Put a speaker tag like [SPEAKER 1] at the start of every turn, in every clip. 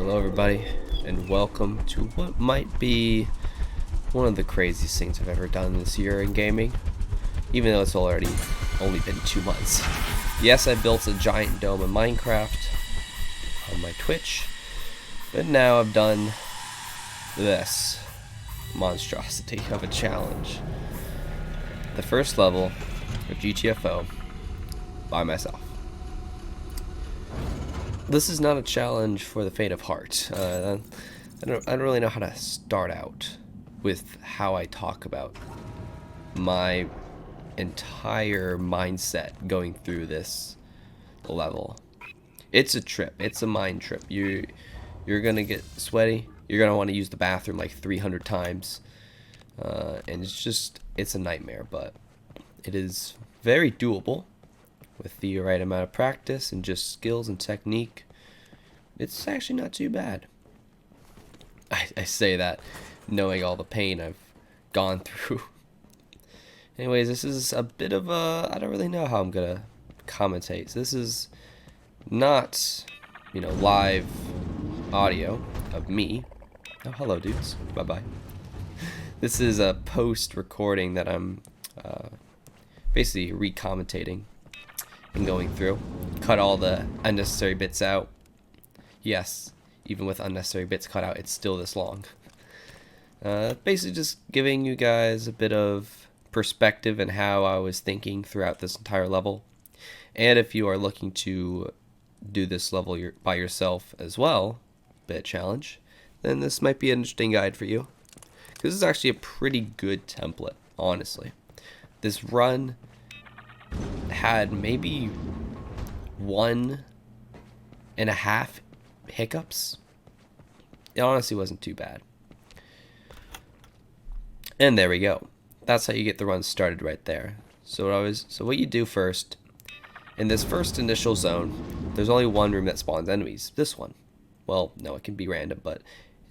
[SPEAKER 1] Hello everybody, and welcome to what might be one of the craziest things I've ever done this year in gaming, even though it's only been 2 months. Yes, I built a giant dome in Minecraft on my Twitch, but now I've done this monstrosity of a challenge. The first level of GTFO by myself. This is not a challenge for the faint of heart. I don't really know how to start out with how I talk about my entire mindset going through this level. It's a trip. It's a mind trip. You're gonna get sweaty. You're gonna want to use the bathroom like 300 times, and it's a nightmare. But it is very doable. With the right amount of practice and just skills and technique, it's actually not too bad. I say that knowing all the pain I've gone through. Anyways, this is a bit of I don't really know how I'm gonna commentate. So this is not, live audio of me. Oh, hello, dudes. Bye-bye. This is a post recording that I'm basically re-commentating and going through. Cut all the unnecessary bits out. Yes, even with unnecessary bits cut out, it's still this long. Basically just giving you guys a bit of perspective and how I was thinking throughout this entire level. And if you are looking to do this level by yourself as well, bit challenge, then this might be an interesting guide for you. Because this is actually a pretty good template, honestly. This run had maybe 1.5 hiccups. It honestly wasn't too bad. And there we go. That's how you get the run started right there. So what you do first, in this first initial zone, there's only one room that spawns enemies. This one. Well, no, it can be random, but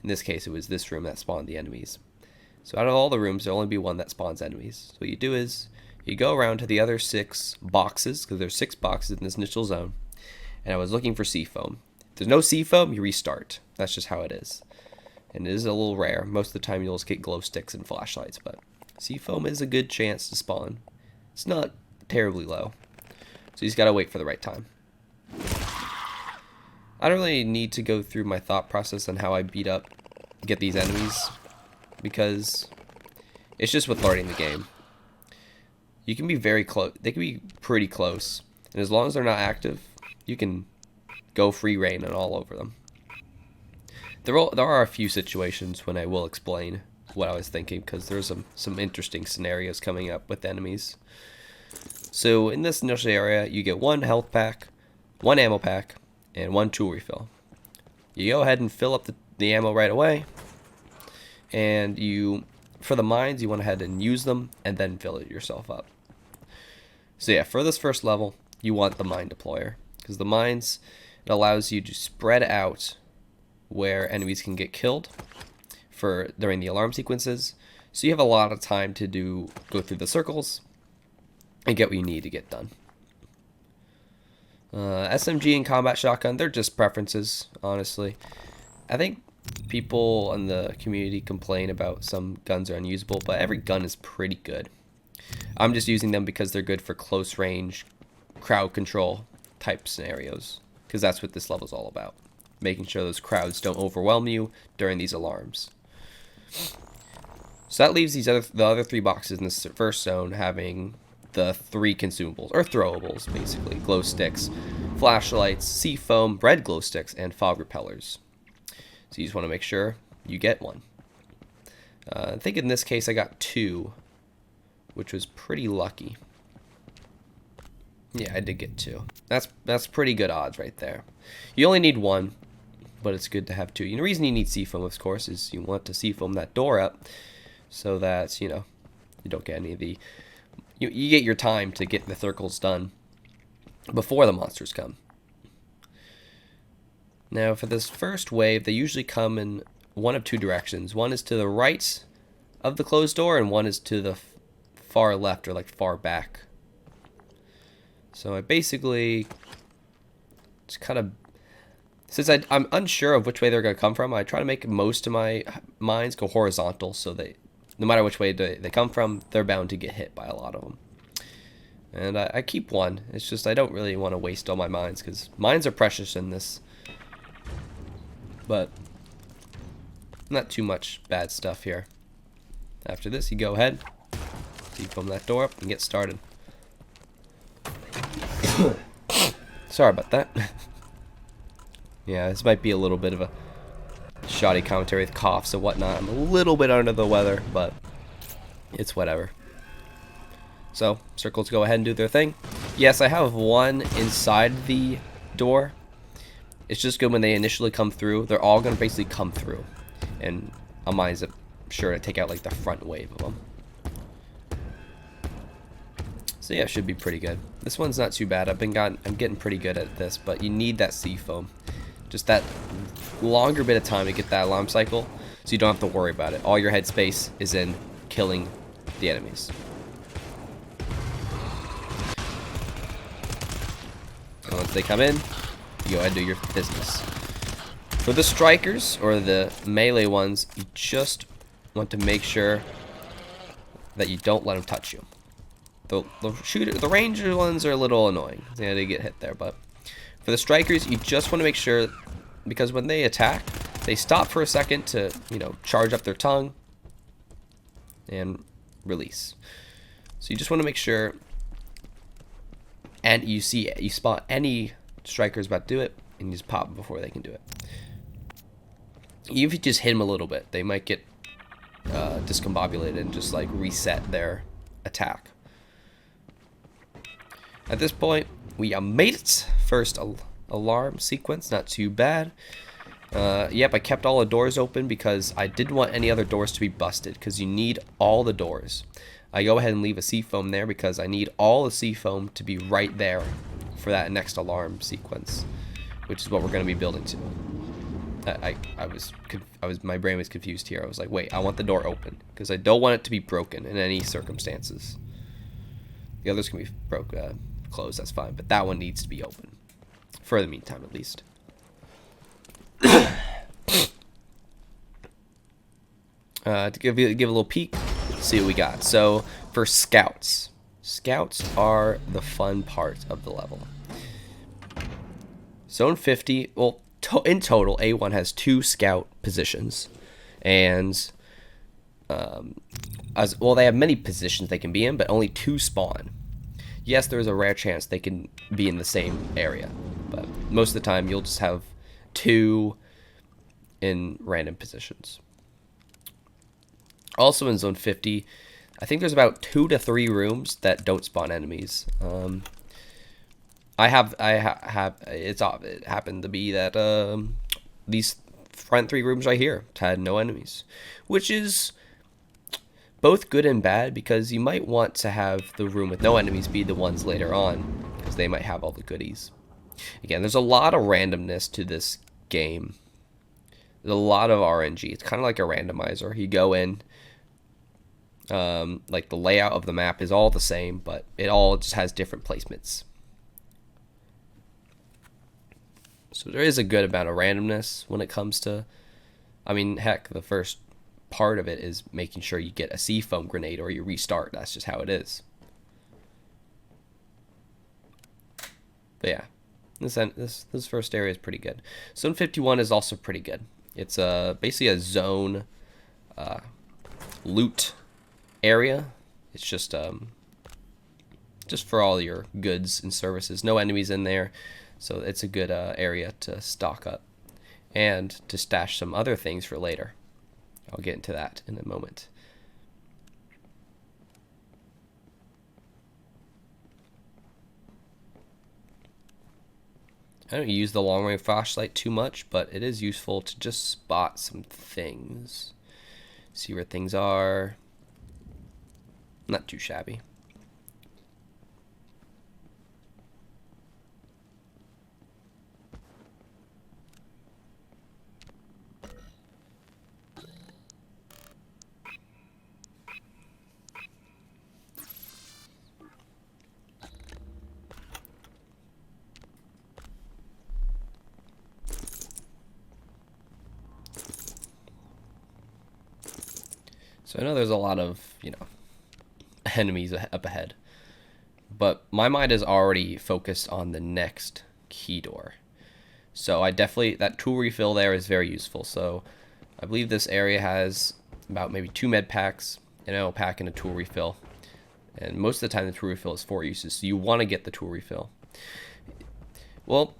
[SPEAKER 1] in this case it was this room that spawned the enemies. So out of all the rooms, there'll only be one that spawns enemies. So what you do is you go around to the other 6 boxes, because there's 6 boxes in this initial zone, and I was looking for sea foam. If there's no sea foam, you restart. That's just how it is. And it is a little rare. Most of the time you'll just get glow sticks and flashlights, but sea foam is a good chance to spawn. It's not terribly low, so you just gotta wait for the right time. I don't really need to go through my thought process on how I get these enemies, because it's just with learning the game. You can be very close. They can be pretty close, and as long as they're not active, you can go free reign and all over them. There are a few situations when I will explain what I was thinking, because there's some interesting scenarios coming up with enemies. So in this initial area, you get 1 health pack, 1 ammo pack, and 1 tool refill. You go ahead and fill up the ammo right away, and for the mines, you went ahead and use them, and then fill it yourself up. So yeah, for this first level, you want the mine deployer, because the mines, it allows you to spread out where enemies can get killed during the alarm sequences. So you have a lot of time to go through the circles and get what you need to get done. SMG and combat shotgun, they're just preferences, honestly. I think people in the community complain about some guns are unusable, but every gun is pretty good. I'm just using them because they're good for close range, crowd control type scenarios, because that's what this level is all about. Making sure those crowds don't overwhelm you during these alarms. So that leaves the other 3 boxes in this first zone having the 3 consumables, or throwables, basically. Glow sticks, flashlights, sea foam, red glow sticks, and fog repellers. So you just want to make sure you get one. I think in this case I got 2, which was pretty lucky. Yeah, I did get 2. That's pretty good odds right there. You only need 1, but it's good to have 2. The reason you need sea foam, of course, is you want to sea foam that door up so that, you don't get any of the... You get your time to get the circles done before the monsters come. Now, for this first wave, they usually come in one of 2 directions. One is to the right of the closed door, and one is to the far left, or like far back. So I basically just kind of Since I'm unsure of which way they're going to come from, I try to make most of my mines go horizontal so they, no matter which way they come from, they're bound to get hit by a lot of them. And I keep one. It's just I don't really want to waste all my mines because mines are precious in this. But not too much bad stuff here. After this, you go ahead, defoam that door up, and get started. Sorry about that. Yeah, this might be a little bit of a shoddy commentary with coughs and whatnot. I'm a little bit under the weather, but it's whatever. So, circles go ahead and do their thing. Yes, I have one inside the door. It's just good when they initially come through. They're all going to basically come through. And I'm always sure to take out like the front wave of them. So yeah, it should be pretty good. This one's not too bad. I'm getting pretty good at this, but you need that seafoam. Just that longer bit of time to get that alarm cycle, so you don't have to worry about it. All your headspace is in killing the enemies. And once they come in, you go ahead and do your business. For the strikers, or the melee ones, you just want to make sure that you don't let them touch you. The ranger ones are a little annoying. Yeah, they get hit there, but for the strikers, you just want to make sure, because when they attack, they stop for a second to, charge up their tongue and release. So you just want to make sure, and you spot any strikers about to do it, and you just pop them before they can do it. Even if you just hit them a little bit, they might get discombobulated and just like reset their attack. At this point, we made it. First alarm sequence, not too bad. Yep, I kept all the doors open because I didn't want any other doors to be busted, because you need all the doors. I go ahead and leave a seafoam there because I need all the seafoam to be right there for that next alarm sequence, which is what we're going to be building to. My brain was confused here. I was like, wait, I want the door open because I don't want it to be broken in any circumstances. The others can be closed, that's fine, but that one needs to be open for the meantime, at least. To give a little peek, see what we got. So for scouts are the fun part of the level. Zone 50, well, in total, A1 has 2 scout positions, and they have many positions they can be in, but only 2 spawn. Yes, there's a rare chance they can be in the same area, but most of the time you'll just have 2 in random positions. Also in Zone 50, I think there's about 2 to 3 rooms that don't spawn enemies. It happened to be that these front 3 rooms right here had no enemies, which is both good and bad, because you might want to have the room with no enemies be the ones later on, because they might have all the goodies. Again, there's a lot of randomness to this game. There's a lot of RNG. It's kind of like a randomizer. You go in, like the layout of the map is all the same, but it all just has different placements. So there is a good amount of randomness when it comes to, heck, the first part of it is making sure you get a seafoam grenade or you restart. That's just how it is. But yeah, this first area is pretty good. Zone 51 is also pretty good. It's basically a zone loot area. It's just for all your goods and services. No enemies in there, so it's a good area to stock up and to stash some other things for later. I'll get into that in a moment. I don't use the long range flashlight too much, but it is useful to just spot some things. See where things are. Not too shabby. So I know there's a lot of, enemies up ahead. But my mind is already focused on the next key door. So that tool refill there is very useful. So I believe this area has about maybe 2 med packs, an ammo pack, and a tool refill. And most of the time the tool refill is 4 uses, so you want to get the tool refill. Well,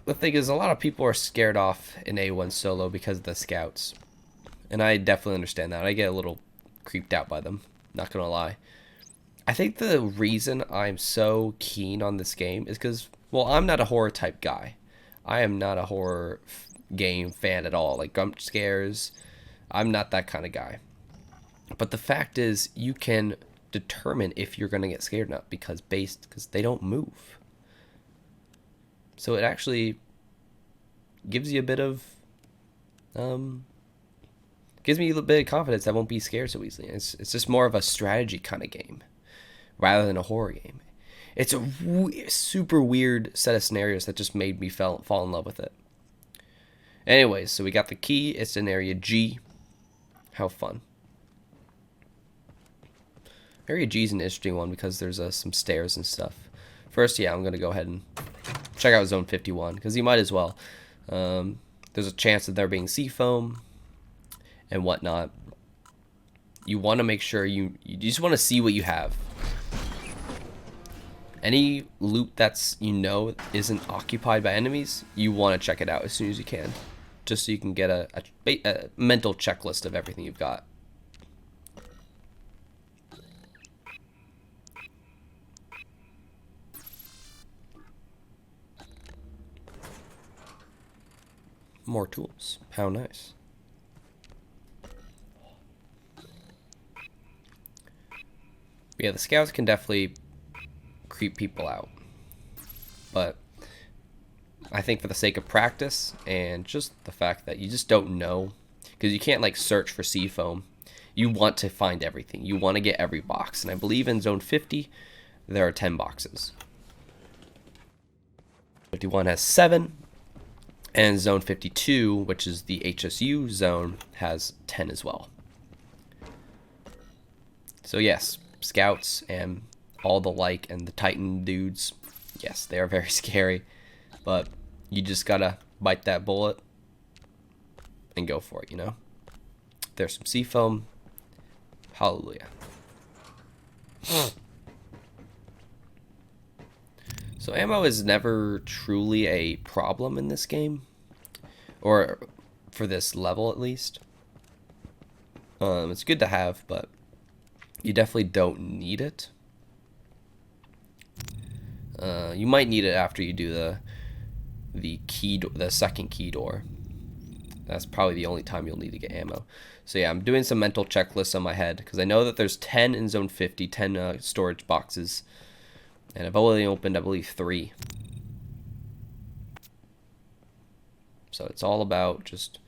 [SPEAKER 1] the thing is, a lot of people are scared off in A1 solo because of the scouts. And I definitely understand that. I get a little creeped out by them, not gonna lie. I think the reason I'm so keen on this game is because, well, I'm not a horror type guy. I am not a horror game fan at all. Like jump scares, I'm not that kind of guy. But the fact is, you can determine if you're going to get scared or not because they don't move. So it actually gives you a bit of gives me a little bit of confidence that I won't be scared so easily. It's just more of a strategy kind of game rather than a horror game. It's a super weird set of scenarios that just made me fall in love with it. Anyways, so we got the key. It's in area G. How fun. Area G is an interesting one because there's some stairs and stuff. First, yeah, I'm going to go ahead and check out Zone 51 because you might as well. There's a chance of there being sea foam and whatnot. You want to make sure you just want to see what you have. Any loot that's isn't occupied by enemies, you want to check it out as soon as you can, just so you can get a mental checklist of everything you've got. More tools. How nice. Yeah, the scouts can definitely creep people out, but I think for the sake of practice and just the fact that you just don't know, because you can't like search for sea foam, you want to find everything. You want to get every box, and I believe in Zone 50 there are 10 boxes. 51 has 7, and Zone 52, which is the HSU zone, has 10 as well. So yes, scouts and all the and the Titan dudes, yes, they are very scary, but you just gotta bite that bullet and go for it, There's some sea foam. Hallelujah. So ammo is never truly a problem in this game, or for this level at least. It's good to have, but you definitely don't need it. You might need it after you do the second key door. That's probably the only time you'll need to get ammo. So yeah, I'm doing some mental checklists on my head because I know that there's 10 in Zone 50, 10 storage boxes, and I've only opened, I believe, 3. So it's all about just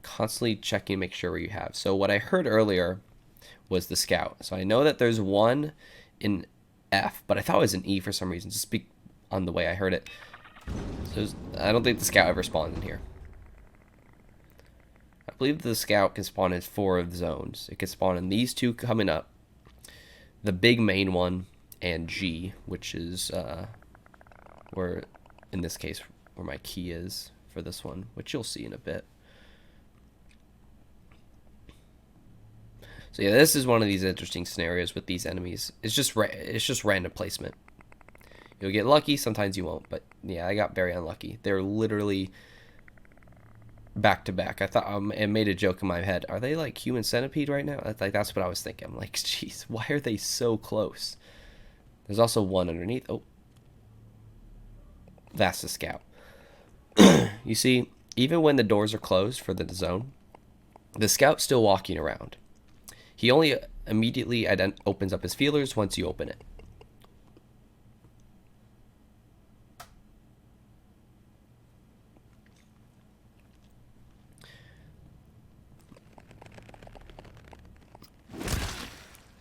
[SPEAKER 1] constantly checking, make sure where you have. So what I heard earlier was the scout. So I know that there's one in F, but I thought it was an E for some reason, just on the way I heard it. So I don't think the scout ever spawns in here. I believe the scout can spawn in 4 of the zones. It can spawn in these 2 coming up, the big main one, and G, which is where, in this case, where my key is for this one, which you'll see in a bit. So yeah, this is one of these interesting scenarios with these enemies. It's just random placement. You'll get lucky, sometimes you won't, but yeah, I got very unlucky. They're literally back to back. I thought it made a joke in my head. Are they like human centipede right now? That's what I was thinking. I'm like, jeez, why are they so close? There's also one underneath. Oh, that's the scout. You see, even when the doors are closed for the zone, the scout's still walking around. He only immediately opens up his feelers once you open it.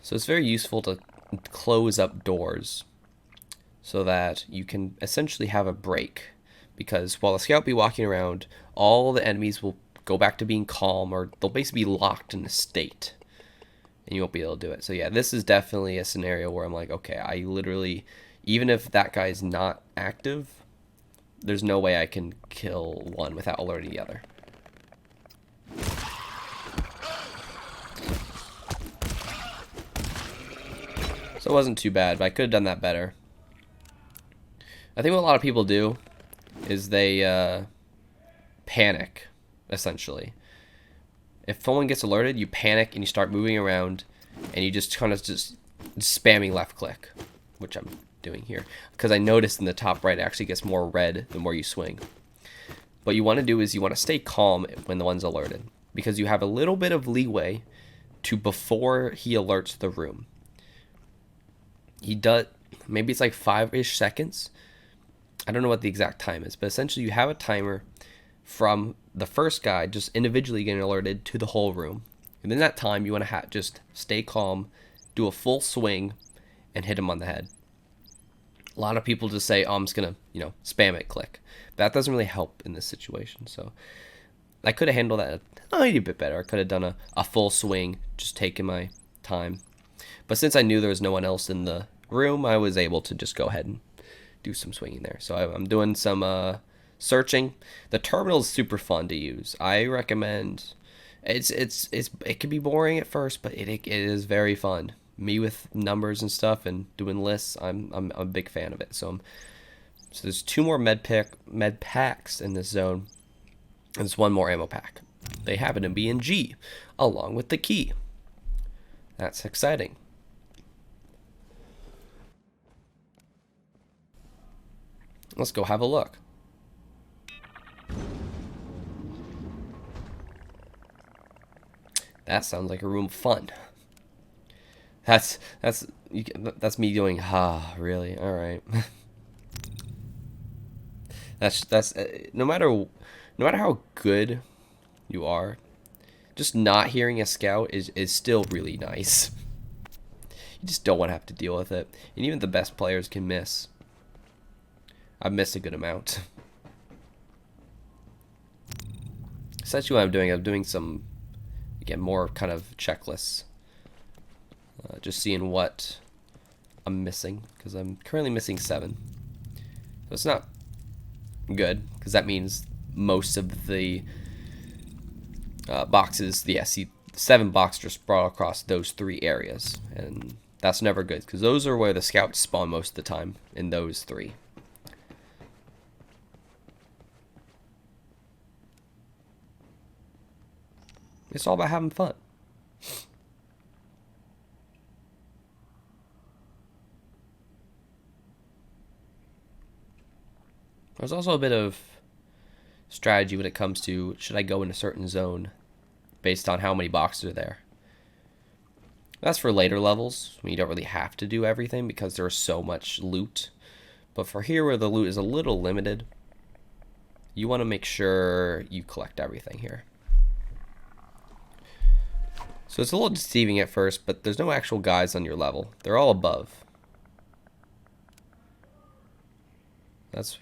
[SPEAKER 1] So it's very useful to close up doors so that you can essentially have a break. Because while the scout be walking around, all the enemies will go back to being calm, or they'll basically be locked in a state. and you won't be able to do it. So yeah, this is definitely a scenario where I'm like, okay, I literally, even if that guy's not active, there's no way I can kill one without alerting the other. So it wasn't too bad, but I could have done that better. I think what a lot of people do is they panic, essentially. If someone gets alerted, you panic and you start moving around, and you just kind of just spamming left click, which I'm doing here, because I noticed in the top right it actually gets more red the more you swing. What you want to do is you want to stay calm when the one's alerted, because you have a little bit of leeway to before he alerts the room. He does, maybe it's like 5-ish seconds. I don't know what the exact time is, but essentially you have a timer from the first guy just individually getting alerted to the whole room. And in that time, you want to just stay calm, do a full swing, and hit him on the head. A lot of people just say, oh, I'm just going to, spam it, click. But that doesn't really help in this situation. So I could have handled that a tiny bit better. I could have done a full swing, just taking my time. But since I knew there was no one else in the room, I was able to just go ahead and do some swinging there. So I'm doing some searching. The terminal is super fun to use. I recommend. It can be boring at first, but it is very fun. Me with numbers and stuff and doing lists, I'm a big fan of it. So there's 2 more med packs in this zone. And there's 1 more ammo pack. They happen to be in G, along with the key. That's exciting. Let's go have a look. That sounds like a room of fun. That's me going, really? All right. that's no matter how good you are, just not hearing a scout is still really nice. You just don't want to have to deal with it. And even the best players can miss. I've missed a good amount. Essentially what I'm doing some, again, more kind of checklists. Just seeing what I'm missing, because I'm currently missing 7. So it's not good, because that means most of the boxes, the 7 boxes are spread across those 3 areas. And that's never good, because those are where the scouts spawn most of the time, in those 3. It's all about having fun. There's also a bit of strategy when it comes to, should I go in a certain zone based on how many boxes are there. That's for later levels, when you don't really have to do everything because there's so much loot. But for here, where the loot is a little limited, you want to make sure you collect everything here. So it's a little deceiving at first, but there's no actual guys on your level. They're all above. So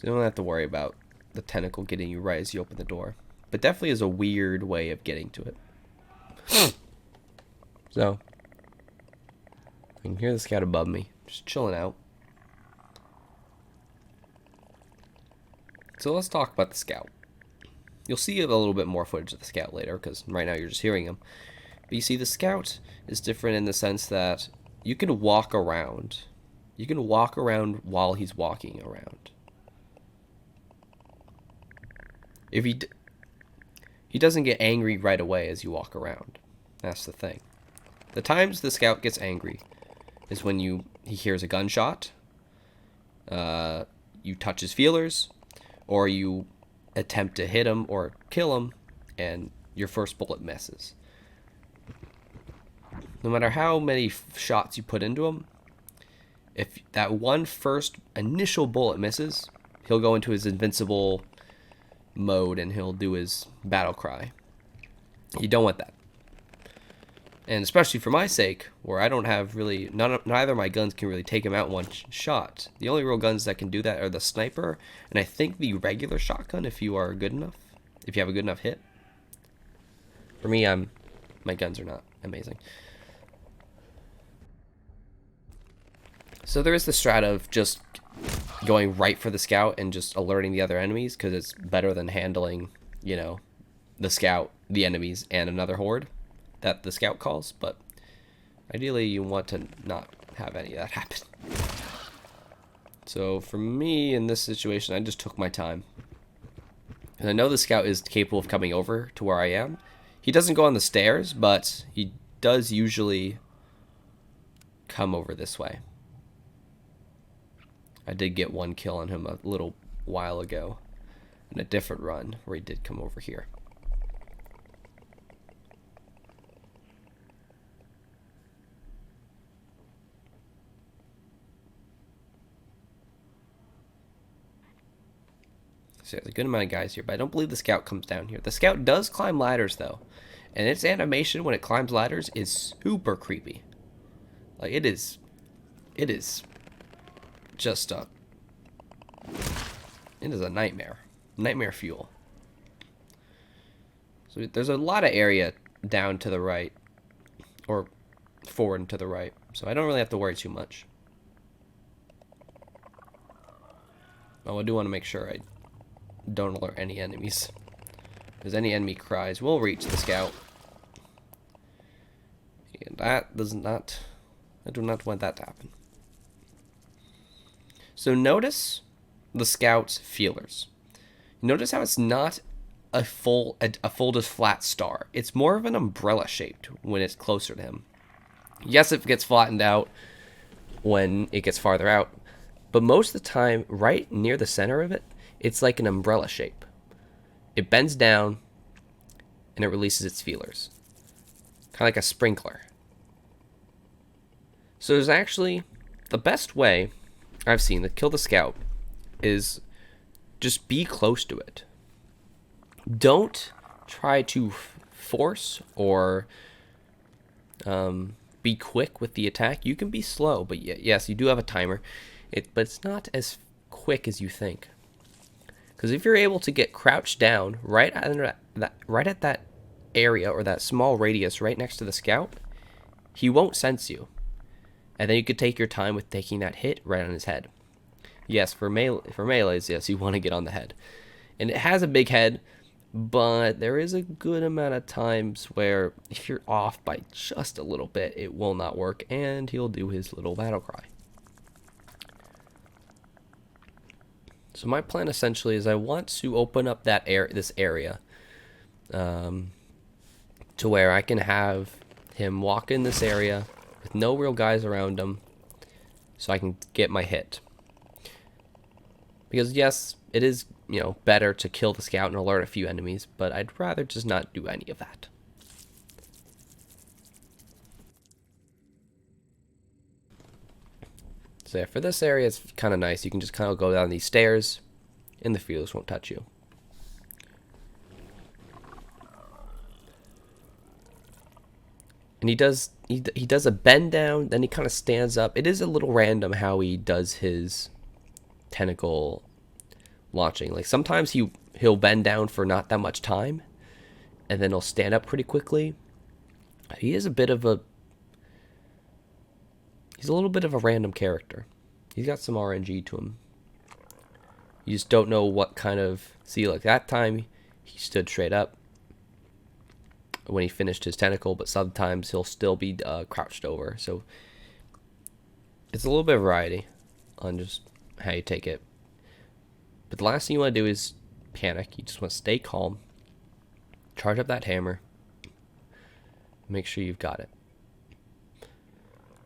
[SPEAKER 1] you don't have to worry about the tentacle getting you right as you open the door. But definitely is a weird way of getting to it. So I can hear the scout above me, just chilling out. So let's talk about the scout. You'll see a little bit more footage of the scout later, because right now you're just hearing him. But you see, the scout is different in the sense that you can walk around. You can walk around while he's walking around. If he doesn't get angry right away as you walk around. That's the thing. The times the scout gets angry is when he hears a gunshot, you touch his feelers, or you attempt to hit him or kill him, and your first bullet misses. No matter how many shots you put into him, if that one first initial bullet misses, he'll go into his invincible mode and he'll do his battle cry. You don't want that. And especially for my sake, where I don't have really, neither of my guns can really take him out in one shot. The only real guns that can do that are the sniper, and I think the regular shotgun if you are good enough, if you have a good enough hit. For me, my guns are not amazing. So there is the strat of just going right for the scout and just alerting the other enemies, because it's better than handling, you know, the scout, the enemies, and another horde that the scout calls. But ideally, you want to not have any of that happen. So for me, in this situation, I just took my time. And I know the scout is capable of coming over to where I am. He doesn't go on the stairs, but he does usually come over this way. I did get one kill on him a little while ago in a different run where he did come over here. So there's a good amount of guys here, but I don't believe the scout comes down here. The scout does climb ladders, though, and its animation when it climbs ladders is super creepy. Like, it is just it is a nightmare fuel. So there's a lot of area down to the right, or forward and to the right, so I don't really have to worry too much. Oh, I do want to make sure I don't alert any enemies, because any enemy cries will reach the scout, and that does not, I do not want that to happen. So notice the scout's feelers. Notice how it's not a folded flat star. It's more of an umbrella shaped when it's closer to him. Yes, it gets flattened out when it gets farther out, but most of the time, right near the center of it, it's like an umbrella shape. It bends down and it releases its feelers, kind of like a sprinkler. So there's actually, the best way I've seen to kill the scout is just be close to it. Don't try to force or be quick with the attack. You can be slow, but yes, you do have a timer. But it's not as quick as you think. Because if you're able to get crouched down right at that area, or that small radius right next to the scout, he won't sense you. And then you could take your time with taking that hit right on his head. Yes, for melees, yes, you want to get on the head. And it has a big head, but there is a good amount of times where if you're off by just a little bit, it will not work, and he'll do his little battle cry. So my plan essentially is I want to open up this area to where I can have him walk in this area with no real guys around him, so I can get my hit. Because yes, it is, better to kill the scout and alert a few enemies, but I'd rather just not do any of that. So yeah, for this area, it's kind of nice. You can just kind of go down these stairs, and the feelers won't touch you. And he does a bend down, then he kind of stands up. It is a little random how he does his tentacle launching. Like sometimes he'll bend down for not that much time, and then he'll stand up pretty quickly. He's a little bit of a random character. He's got some RNG to him. You just don't know what kind of... See, like that time, he stood straight up when he finished his tentacle, but sometimes he'll still be crouched over. So it's a little bit of variety on just how you take it. But the last thing you want to do is panic. You just want to stay calm, charge up that hammer, make sure you've got it.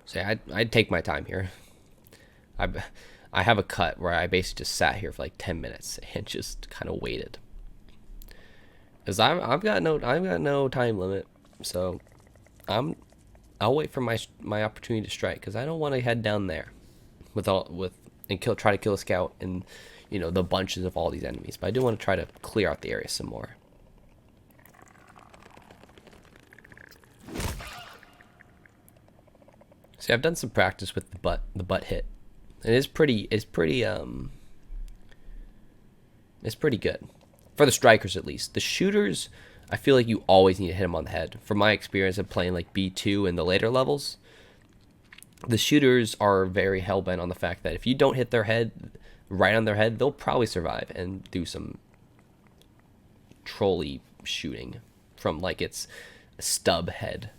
[SPEAKER 1] So I'd take my time here. I have a cut where I basically just sat here for like 10 minutes and just kind of waited. Cause I've got no time limit, so I'll wait for my opportunity to strike, because I don't want to head down there and try to kill a scout and the bunches of all these enemies. But I do want to try to clear out the area some more. See, I've done some practice with the butt hit. It's pretty good for the strikers, at least. The shooters, I feel like you always need to hit them on the head. From my experience of playing like B2 in the later levels, the shooters are very hell-bent on the fact that if you don't hit their head right on their head, they'll probably survive and do some trolley shooting from like its stub head.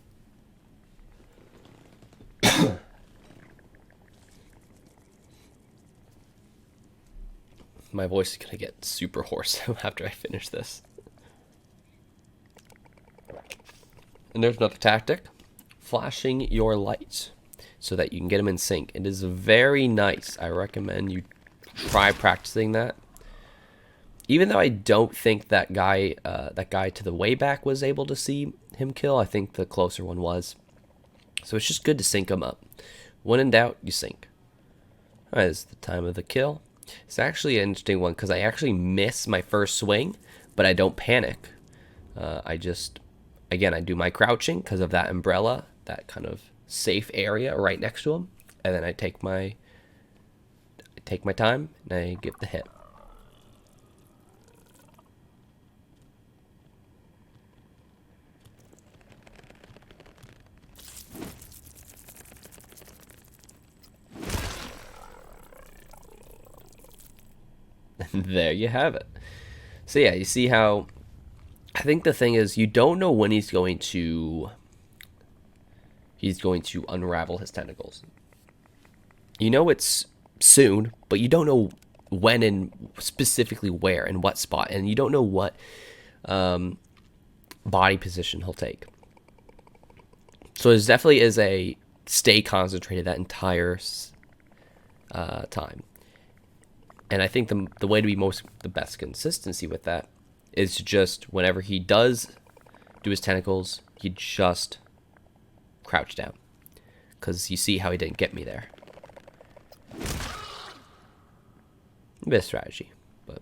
[SPEAKER 1] My voice is going to get super hoarse after I finish this. And there's another tactic. Flashing your lights so that you can get them in sync. It is very nice. I recommend you try practicing that. Even though I don't think that guy to the way back was able to see him kill, I think the closer one was. So it's just good to sync them up. When in doubt, you sync. All right, this is the time of the kill. It's actually an interesting one because I actually miss my first swing, but I don't panic. I do my crouching because of that umbrella, that kind of safe area right next to him, and then I take my time and I give the hit. And there you have it. So yeah, you see how I think the thing is you don't know when he's going to unravel his tentacles. You know it's soon, but you don't know when and specifically where and what spot, and you don't know what body position he'll take. So it definitely is a stay concentrated that entire time. And I think the way to be the best consistency with that is to just, whenever he does do his tentacles, you just crouch down. Because you see how he didn't get me there. A bit of strategy, but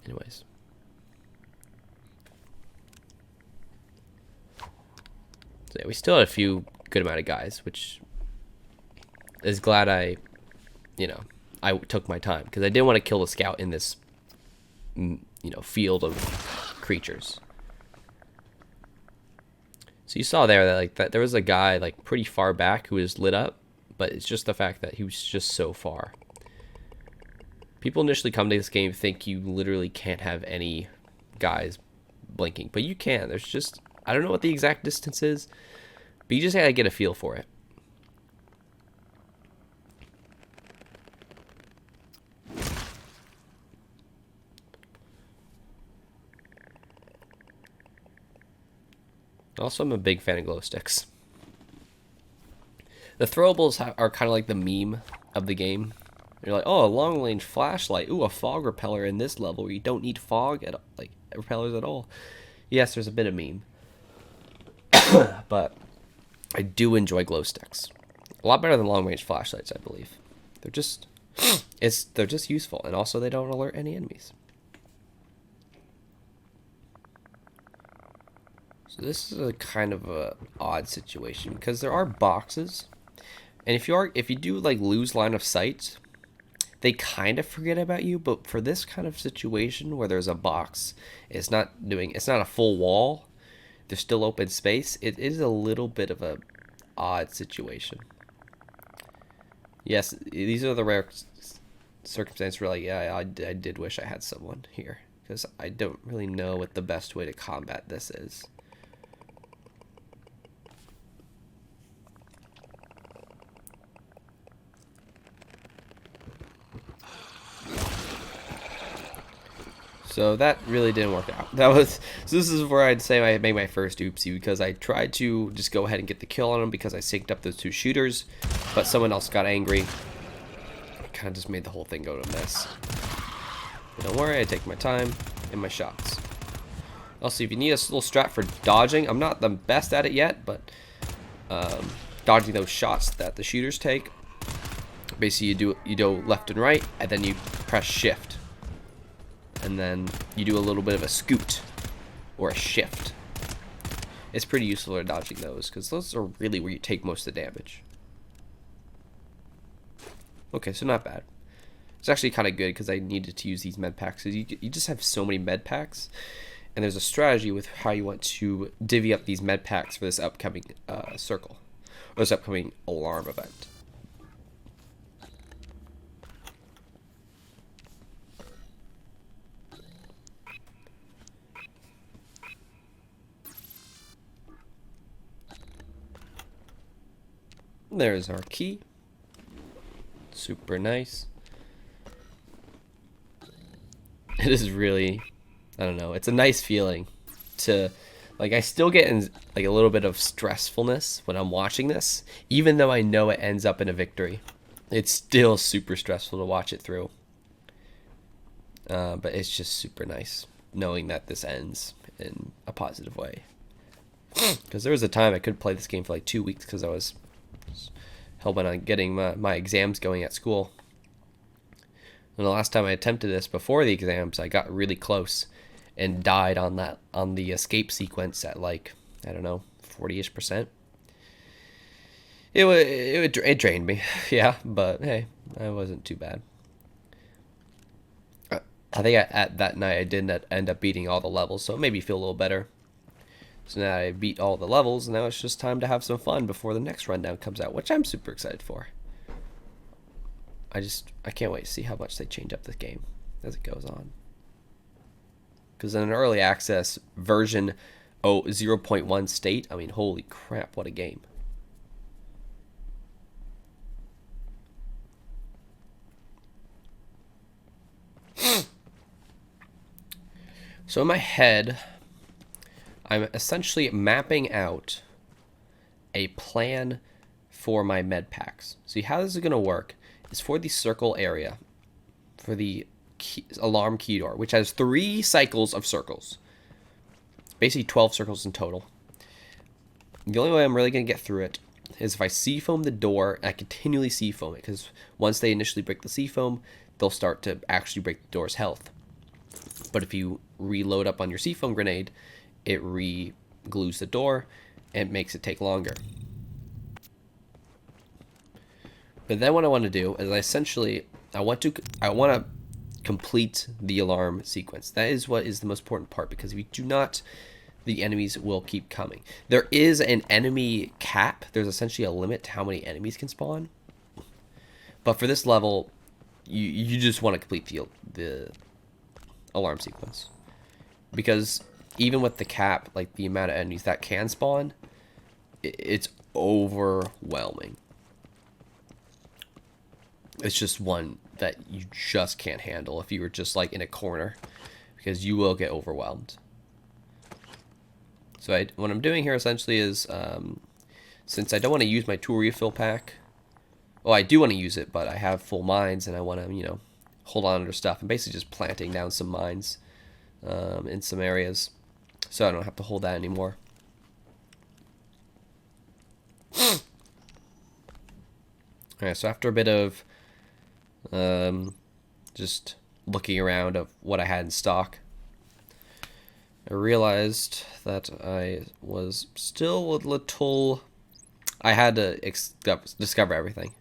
[SPEAKER 1] anyways. So yeah, we still had a few good amount of guys, which is glad I took my time, because I didn't want to kill the scout in this, field of creatures. So you saw there that there was a guy like pretty far back who was lit up, but it's just the fact that he was just so far. People initially come to this game think you literally can't have any guys blinking, but you can. There's just, I don't know what the exact distance is, but you just gotta get a feel for it. Also, I'm a big fan of glow sticks. The throwables are kind of like the meme of the game. You're like, oh, a long-range flashlight. Ooh, a fog repeller in this level where you don't need fog repellers at all. Yes, there's a bit of meme, but I do enjoy glow sticks. A lot better than long-range flashlights, I believe. They're just useful, and also they don't alert any enemies. So this is a kind of a odd situation because there are boxes, and if you do like lose line of sight, they kind of forget about you. But for this kind of situation where there's a box, it's not a full wall, there's still open space. It is a little bit of a odd situation. Yes, these are the rare circumstances where, like, yeah, I did wish I had someone here, because I don't really know what the best way to combat this is. So that really didn't work out. So this is where I'd say I made my first oopsie, because I tried to just go ahead and get the kill on him because I synced up those two shooters, but someone else got angry. Kind of just made the whole thing go to a mess. But don't worry, I take my time in my shots. Also, if you need a little strat for dodging, I'm not the best at it yet, but dodging those shots that the shooters take. Basically, you do left and right, and then you press shift. And then you do a little bit of a scoot or a shift. It's pretty useful for dodging those, because those are really where you take most of the damage. Okay, so not bad. It's actually kind of good because I needed to use these med packs. You just have so many med packs, And there's a strategy with how you want to divvy up these med packs for this upcoming circle, or this upcoming alarm event. There's our key. Super nice. It is really, I don't know, it's a nice feeling to, like, I still get in, like, a little bit of stressfulness when I'm watching this, even though I know it ends up in a victory. It's still super stressful to watch it through. But it's just super nice knowing that this ends in a positive way. Because there was a time I could play this game for like 2 weeks because I was hell-bent on getting my exams going at school. And the last time I attempted this before the exams, I got really close and died on the escape sequence at, like, I don't know, 40-ish%. It drained me, yeah, but hey, it wasn't too bad. I think at that night I didn't end up beating all the levels, so it made me feel a little better. So now I beat all the levels, and now it's just time to have some fun before the next rundown comes out, which I'm super excited for. I can't wait to see how much they change up this game as it goes on. Because in an early access version 0.1 state, I mean, holy crap, what a game. So in my head, I'm essentially mapping out a plan for my med packs. See, how this is going to work is for the circle area, for the alarm key door, which has 3 cycles of circles. Basically 12 circles in total. The only way I'm really going to get through it is if I seafoam the door, and I continually seafoam it, because once they initially break the seafoam, they'll start to actually break the door's health. But if you reload up on your seafoam grenade, it re-glues the door and makes it take longer. But then what I want to do is I want to complete the alarm sequence. That is what is the most important part, because if you do not, the enemies will keep coming. There is an enemy cap. There's essentially a limit to how many enemies can spawn. But for this level, you just want to complete the alarm sequence, because even with the cap, like, the amount of enemies that can spawn, it's overwhelming. It's just one that you just can't handle if you were just, like, in a corner, because you will get overwhelmed. So what I'm doing here essentially is, since I don't want to use my tool refill pack, well, I do want to use it, but I have full mines and I want to, hold on to stuff. I'm basically just planting down some mines in some areas, so I don't have to hold that anymore. Alright, so after a bit of just looking around of what I had in stock, I realized that I was still a little... I had to discover everything.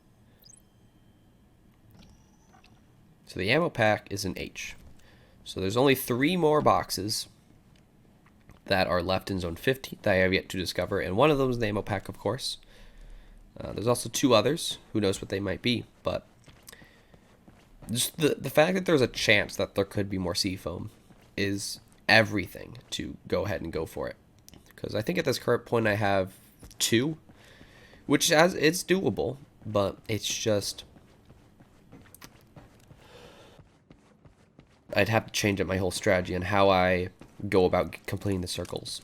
[SPEAKER 1] So the ammo pack is an H. So there's only 3 more boxes that are left in Zone 50 that I have yet to discover, and one of them is the ammo pack, of course. There's also 2 others. Who knows what they might be, but just the fact that there's a chance that there could be more seafoam is everything to go ahead and go for it. Because I think at this current point I have 2, which it's doable, but it's just... I'd have to change up my whole strategy on how I go about completing the circles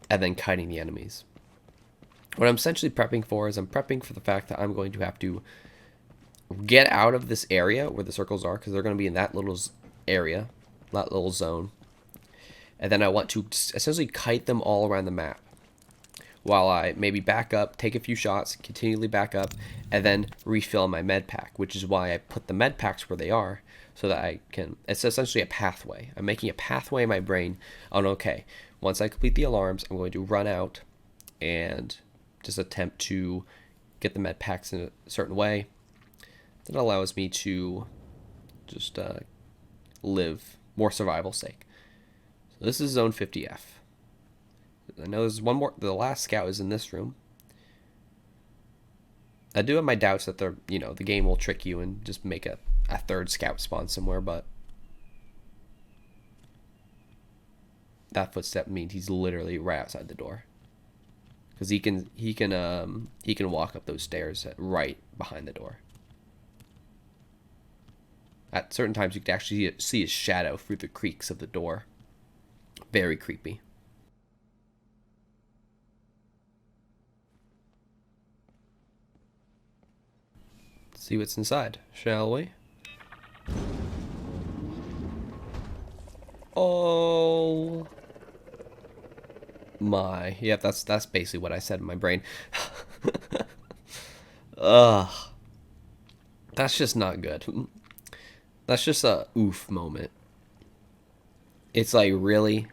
[SPEAKER 1] and then kiting the enemies. What I'm essentially prepping for is I'm prepping for the fact that I'm going to have to get out of this area where the circles are, because they're going to be in that little area, that little zone. And then I want to essentially kite them all around the map, while I maybe back up, take a few shots, continually back up, and then refill my med pack, which is why I put the med packs where they are, so that I can... It's essentially a pathway. I'm making a pathway in my brain on, okay, once I complete the alarms, I'm going to run out and just attempt to get the med packs in a certain way that allows me to just live more survival sake. This is zone 50F. I know there's one more. The last scout is in this room. I do have my doubts that the game will trick you and just make a third scout spawn somewhere, but that footstep means he's literally right outside the door. Because he can walk up those stairs right behind the door. At certain times, you can actually see his shadow through the creaks of the door. Very creepy. Let's see what's inside, shall we? Oh my. Yeah, that's basically what I said in my brain. Ugh. That's just not good. That's just a oof moment. It's like, really?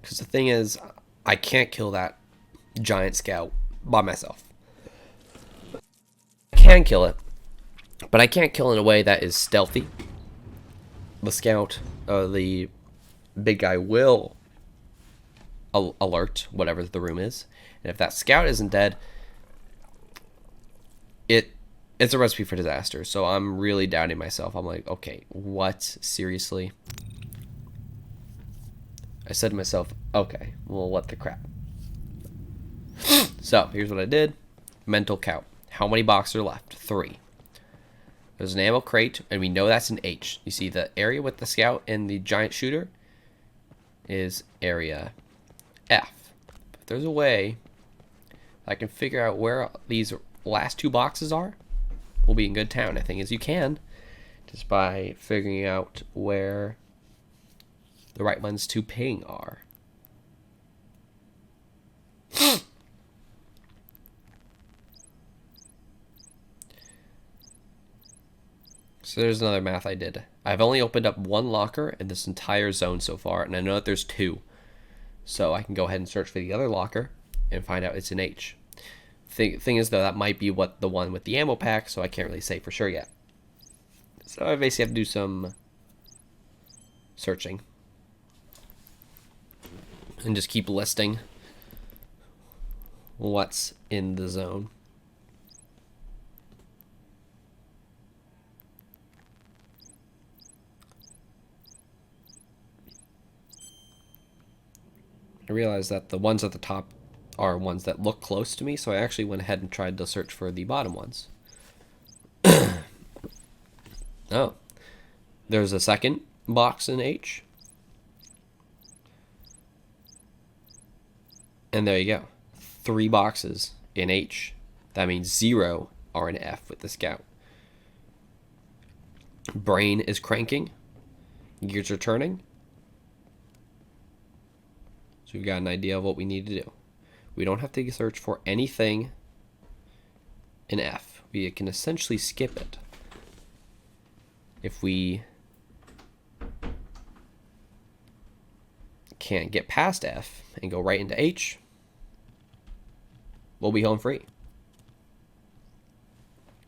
[SPEAKER 1] Because the thing is, I can't kill that giant scout by myself. I can kill it, but I can't kill in a way that is stealthy. The scout, the big guy will alert whatever the room is. And if that scout isn't dead, it's a recipe for disaster. So I'm really doubting myself. I'm like, okay, what? Seriously? I said to myself, okay, well, what the crap? So here's what I did. Mental count. How many boxes are left? 3. There's an ammo crate, and we know that's an H. You see the area with the scout and the giant shooter is area F. If there's a way I can figure out where these last 2 boxes are, we'll be in good town. I think as you can, just by figuring out where the right ones to ping are. So there's another math I did. I've only opened up 1 locker in this entire zone so far, and I know that there's 2. So I can go ahead and search for the other locker and find out it's an H. Thing is, though, that might be the one with the ammo pack, so I can't really say for sure yet. So I basically have to do some searching. And just keep listing what's in the zone. I realized that the ones at the top are ones that look close to me, so I actually went ahead and tried to search for the bottom ones. Oh. There's a second box in H. And there you go. 3 boxes in H. That means 0 are in F with the scout. Brain is cranking. Gears are turning. So we've got an idea of what we need to do. We don't have to search for anything in F. We can essentially skip it. If we can't get past F and go right into H, we'll be home free.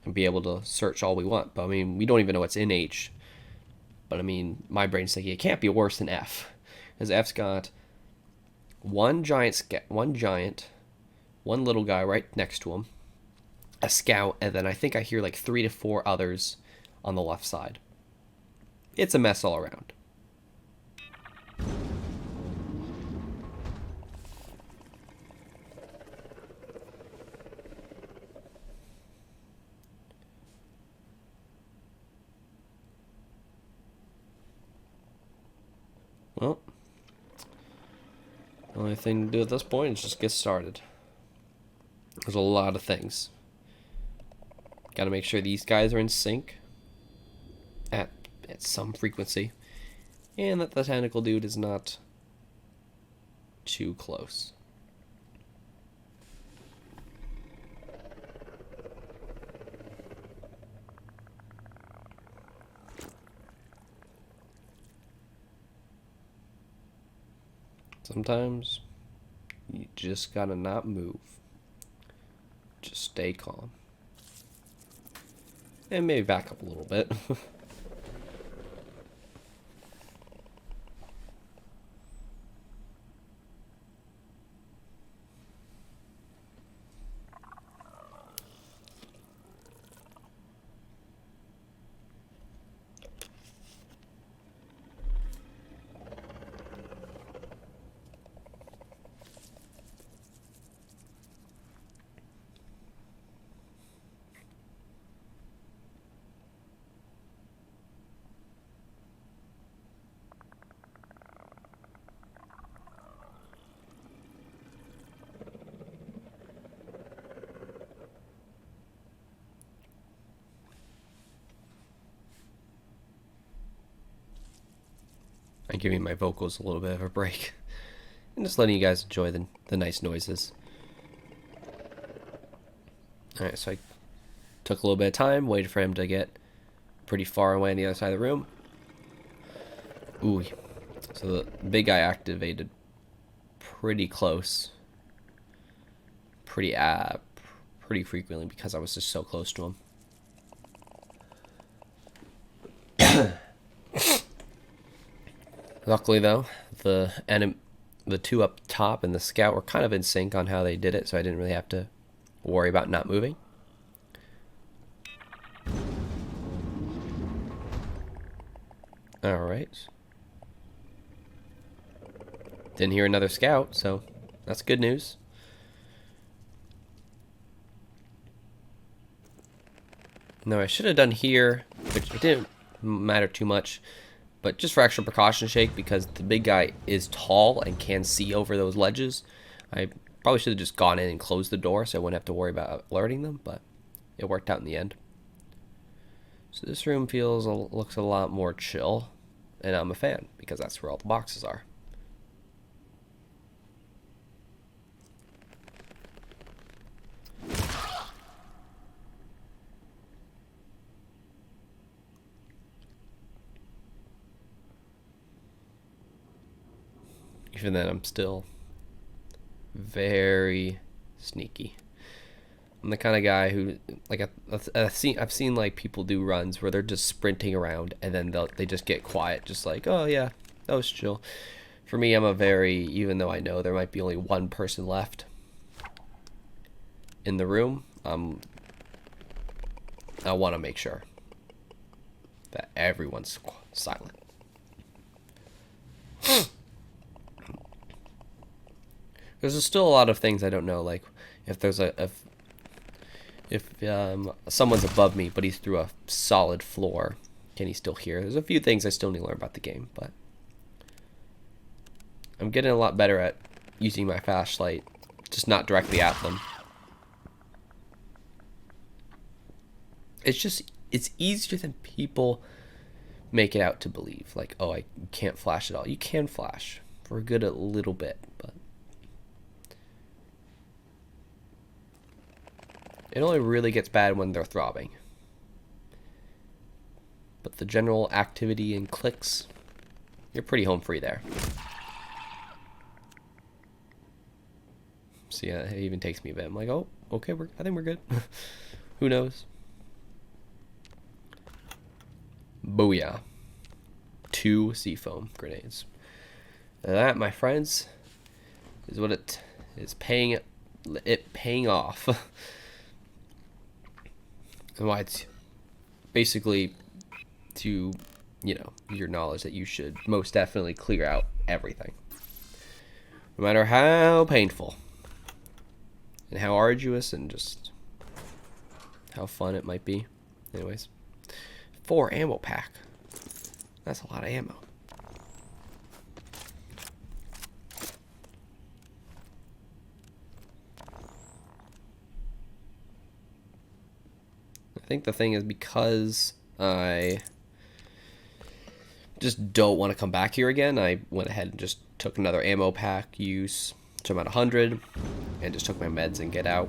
[SPEAKER 1] And be able to search all we want. But I mean, we don't even know what's in H. But I mean, my brain's thinking it can't be worse than F. Because F's got one little guy right next to him, a scout, and then I think I hear like 3 to 4 others on the left side. It's a mess all around. Well, the only thing to do at this point is just get started. There's a lot of things. Got to make sure these guys are in sync at some frequency, and that the tentacle dude is not too close. Sometimes you just gotta not move. Just stay calm. And maybe back up a little bit. I'm giving my vocals a little bit of a break. And just letting you guys enjoy the nice noises. Alright, so I took a little bit of time, waited for him to get pretty far away on the other side of the room. Ooh, so the big guy activated pretty close. Pretty frequently because I was just so close to him. Luckily though, the two up top and the scout were kind of in sync on how they did it, so I didn't really have to worry about not moving. Alright. Didn't hear another scout, so that's good news. No, I should have done here, which didn't matter too much, but just for extra precaution's sake, because the big guy is tall and can see over those ledges, I probably should have just gone in and closed the door so I wouldn't have to worry about alerting them, but it worked out in the end. So this room looks a lot more chill, and I'm a fan, because that's where all the boxes are. Even then, I'm still very sneaky. I'm the kind of guy who, like, I've seen like people do runs where they're just sprinting around and then they just get quiet, just like, oh yeah, that was chill. For me, even though I know there might be only one person left in the room, I want to make sure that everyone's silent. There's still a lot of things I don't know, like if there's if someone's above me but he's through a solid floor, can he still hear? There's a few things I still need to learn about the game, but I'm getting a lot better at using my flashlight, just not directly at them. It's easier than people make it out to believe. Like, oh, I can't flash at all. You can flash for a good little bit, but it only really gets bad when they're throbbing. But the general activity and clicks, you're pretty home free there. So yeah, it even takes me a bit. I'm like, oh, okay, I think we're good. Who knows? Booyah. 2 seafoam grenades. Now that, my friends, is what it is paying off. And why it's basically to, your knowledge that you should most definitely clear out everything. No matter how painful and how arduous and just how fun it might be. Anyways, 4 ammo pack. That's a lot of ammo. I think the thing is, because I just don't want to come back here again, I went ahead and just took another ammo pack use to about 100 and just took my meds and get out.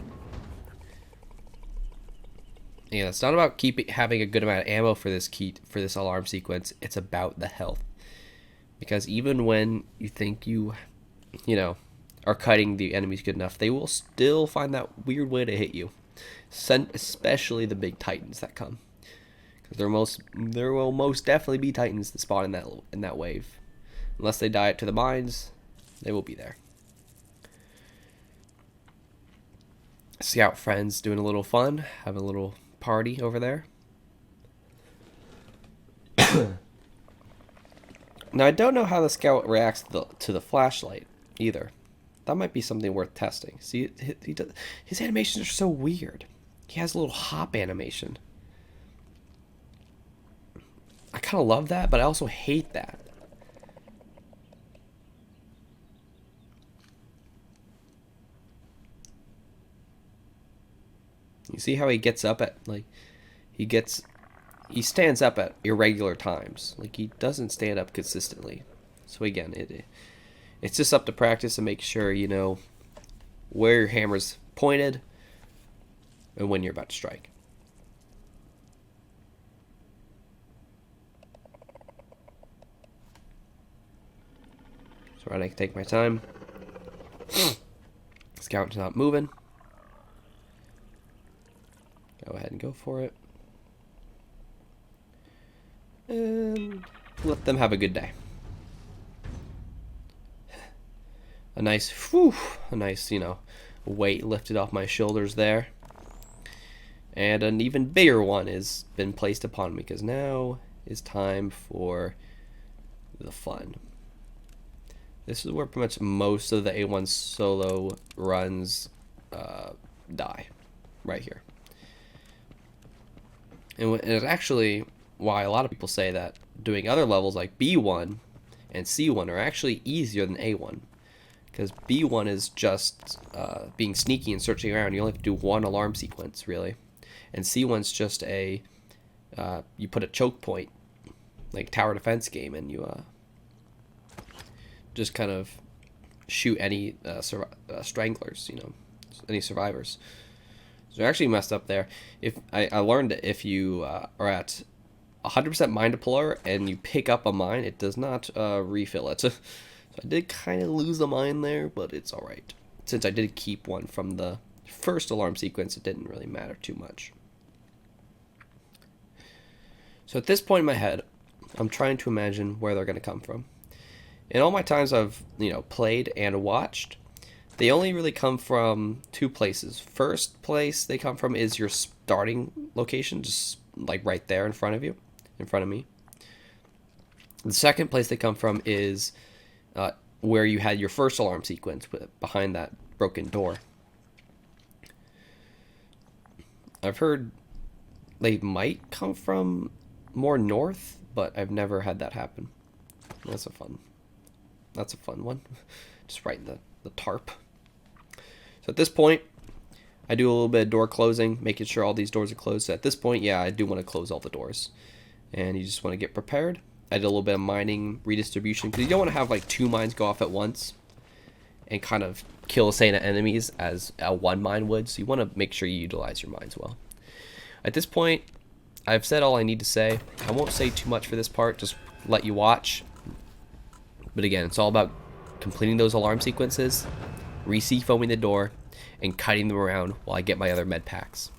[SPEAKER 1] Yeah, it's not about having a good amount of ammo for this alarm sequence. It's about the health, because even when you think you are cutting the enemies good enough, they will still find that weird way to hit you. Especially the big titans that come, because there will most definitely be titans that spawn in that wave. Unless they die to the mines, they will be there. Scout friends doing a little fun, having a little party over there. Now I don't know how the scout reacts to the flashlight either. That might be something worth testing. See, his animations are so weird. He has a little hop animation. I kind of love that, but I also hate that. You see how he gets up at, like, he stands up at irregular times. Like, he doesn't stand up consistently. So again, it's just up to practice and make sure you know where your hammer's pointed and when you're about to strike. So I can take my time. Scout's not moving. Go ahead and go for it. And let them have a good day. A nice, you know, weight lifted off my shoulders there. And an even bigger one has been placed upon me because now is time for the fun. This is where pretty much most of the A1 solo runs die, right here. And it's actually why a lot of people say that doing other levels like B1 and C1 are actually easier than A1. Because B1 is just being sneaky and searching around. You only have to do one alarm sequence, really. And C1's just a, you put a choke point, like tower defense game, and you just kind of shoot any stranglers, you know, any survivors. So they're actually messed up there. If I learned that if you are at 100% mine deployer and you pick up a mine, it does not refill it. So I did kind of lose a mine there, but it's alright. Since I did keep one from the first alarm sequence, it didn't really matter too much. So at this point in my head, I'm trying to imagine where they're going to come from. In all my times I've, you know, played and watched, they only really come from two places. First place they come from is your starting location, just like right there in front of you, in front of me. The second place they come from is where you had your first alarm sequence behind that broken door. I've heard they might come from more north, but I've never had that happen. That's a fun one. Just right in the tarp. So at this point, I do a little bit of door closing, making sure all these doors are closed. So at this point, yeah, I do want to close all the doors. And you just want to get prepared. I did a little bit of mining redistribution, because you don't want to have like two mines go off at once and kind of kill Santa enemies as a one mine would. So you want to make sure you utilize your mines well. At this point, I've said all I need to say. I won't say too much for this part, just let you watch. But again, it's all about completing those alarm sequences, re-foaming the door, and kiting them around while I get my other med packs.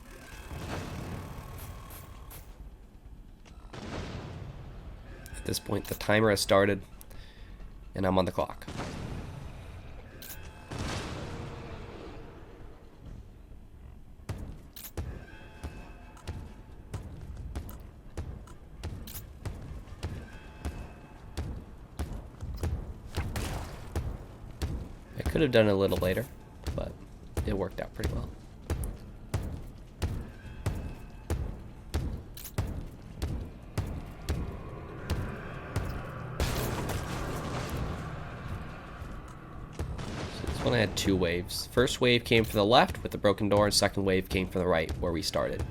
[SPEAKER 1] At this point, the timer has started, and I'm on the clock. I could have done it a little later, but it worked out pretty well. So this one I had two waves. First wave came from the left with the broken door, and second wave came from the right where we started.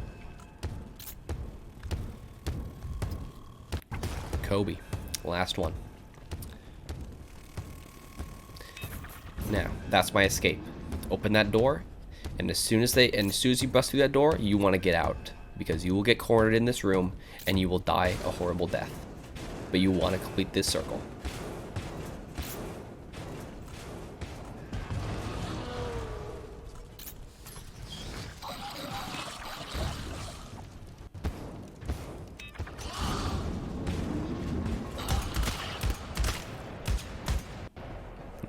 [SPEAKER 1] Kobe, last one. Now, that's my escape. Open that door, and as soon as you bust through that door, you want to get out, because you will get cornered in this room and you will die a horrible death. But you want to complete this circle.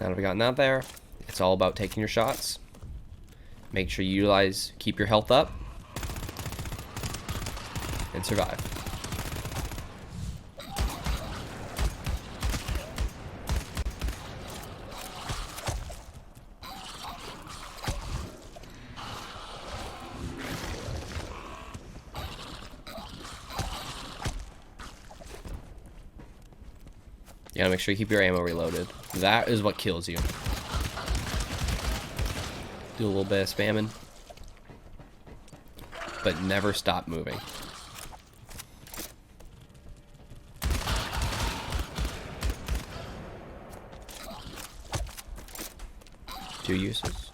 [SPEAKER 1] Now that we've gotten out there, it's all about taking your shots. Make sure you keep your health up, and survive. You gotta make sure you keep your ammo reloaded. That is what kills you. Do a little bit of spamming, but never stop moving. 2 uses.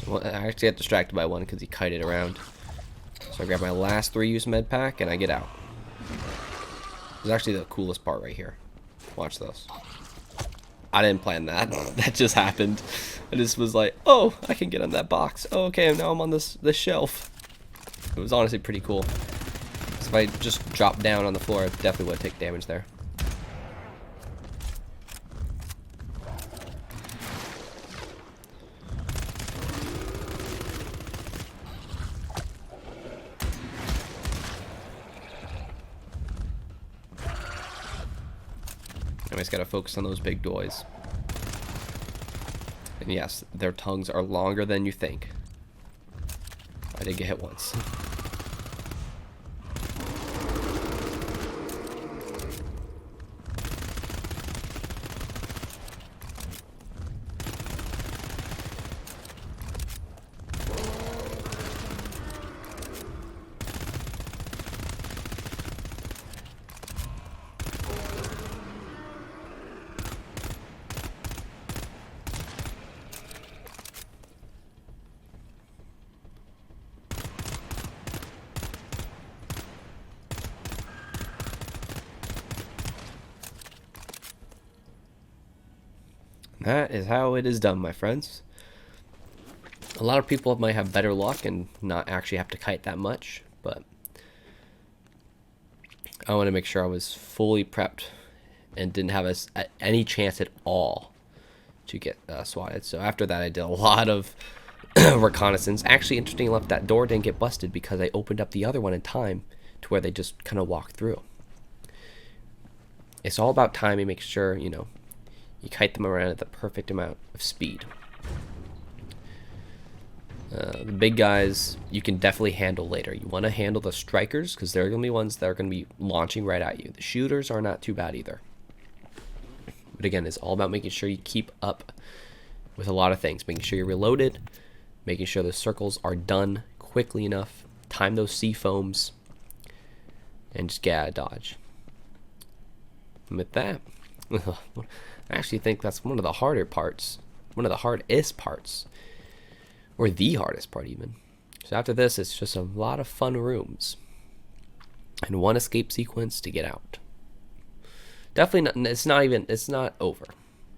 [SPEAKER 1] So I actually got distracted by one because he kited around. So I grab my last 3-use med pack and I get out. This is actually the coolest part right here. Watch this. I didn't plan that. That just happened. I just was like, oh, I can get on that box. Oh, okay, now I'm on this shelf. It was honestly pretty cool. So if I just dropped down on the floor, I definitely would take damage there. I just gotta focus on those big boys. And yes, their tongues are longer than you think. I did get hit once. That is how it is done, my friends. A lot of people might have better luck and not actually have to kite that much, but I want to make sure I was fully prepped and didn't have any chance at all to get swatted. So after that, I did a lot of reconnaissance. Actually, interesting enough, that door didn't get busted because I opened up the other one in time to where they just kind of walked through. It's all about timing, make sure, you know, you kite them around at the perfect amount of speed. The big guys you can definitely handle later. You want to handle the strikers because they're going to be ones that are going to be launching right at you. The shooters are not too bad either. But again, it's all about making sure you keep up with a lot of things. Making sure you're reloaded, making sure the circles are done quickly enough, time those sea foams, and just get out of dodge. And with that, I actually think that's one of the harder parts, one of the hardest parts, or the hardest part even. So after this, it's just a lot of fun rooms and one escape sequence to get out. Definitely not, it's not over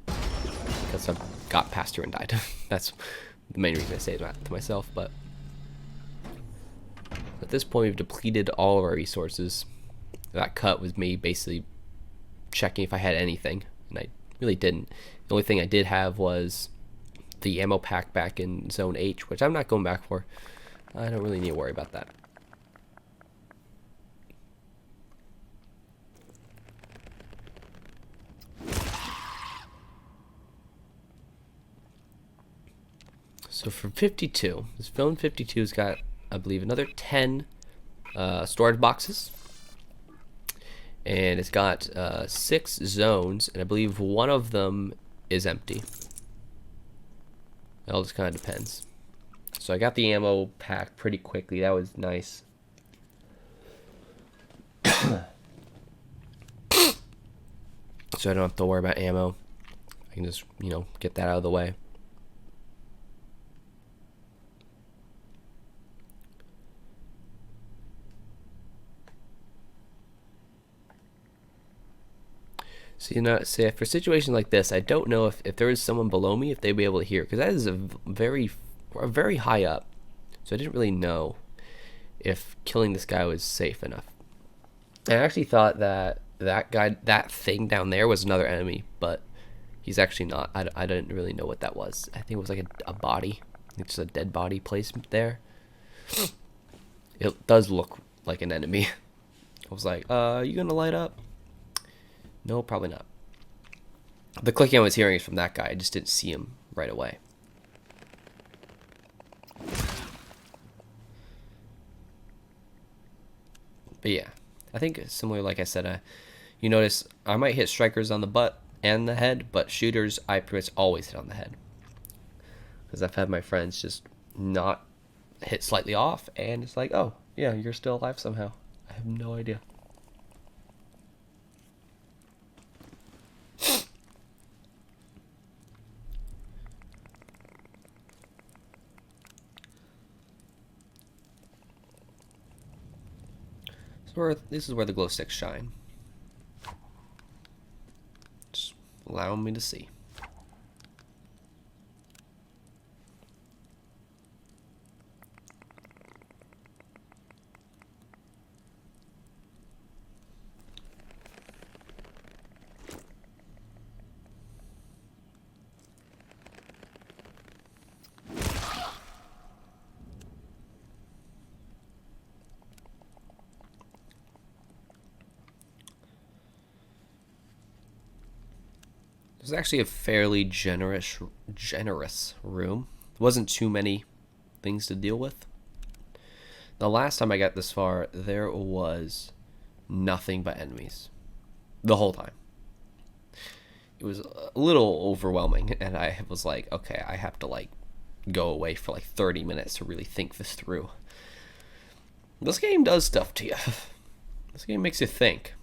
[SPEAKER 1] because I got past here and died. That's the main reason I say that to myself. But at this point, we've depleted all of our resources. That cut was me basically checking if I had anything, and I really didn't. The only thing I did have was the ammo pack back in Zone H, which I'm not going back for. I don't really need to worry about that. So for 52, this film 52's got, I believe, another 10 storage boxes. And it's got 6 zones, and I believe one of them is empty. It all just kind of depends. So I got the ammo pack pretty quickly. That was nice. So I don't have to worry about ammo. I can just, you know, get that out of the way. So, you know, say for situations like this, I don't know if there is someone below me, if they'd be able to hear, because that is a very high up. So I didn't really know if killing this guy was safe enough. I actually thought that that thing down there was another enemy, but he's actually not. I didn't really know what that was. I think it was like a body. It's a dead body placed there. It does look like an enemy. I was like, are you gonna light up? No, probably not. The clicking I was hearing is from that guy. I just didn't see him right away. But yeah, I think similar, like I said, you notice I might hit strikers on the butt, and the head, but shooters, I pretty much always hit on the head. Because I've had my friends just not hit slightly off, and it's like, oh, yeah, you're still alive somehow. I have no idea. So this is where the glow sticks shine. Just allow me to see. This is actually a fairly generous room. There wasn't too many things to deal with. The last time I got this far, there was nothing but enemies. The whole time. It was a little overwhelming, and I was like, okay, I have to like go away for like 30 minutes to really think this through. This game does stuff to you. This game makes you think.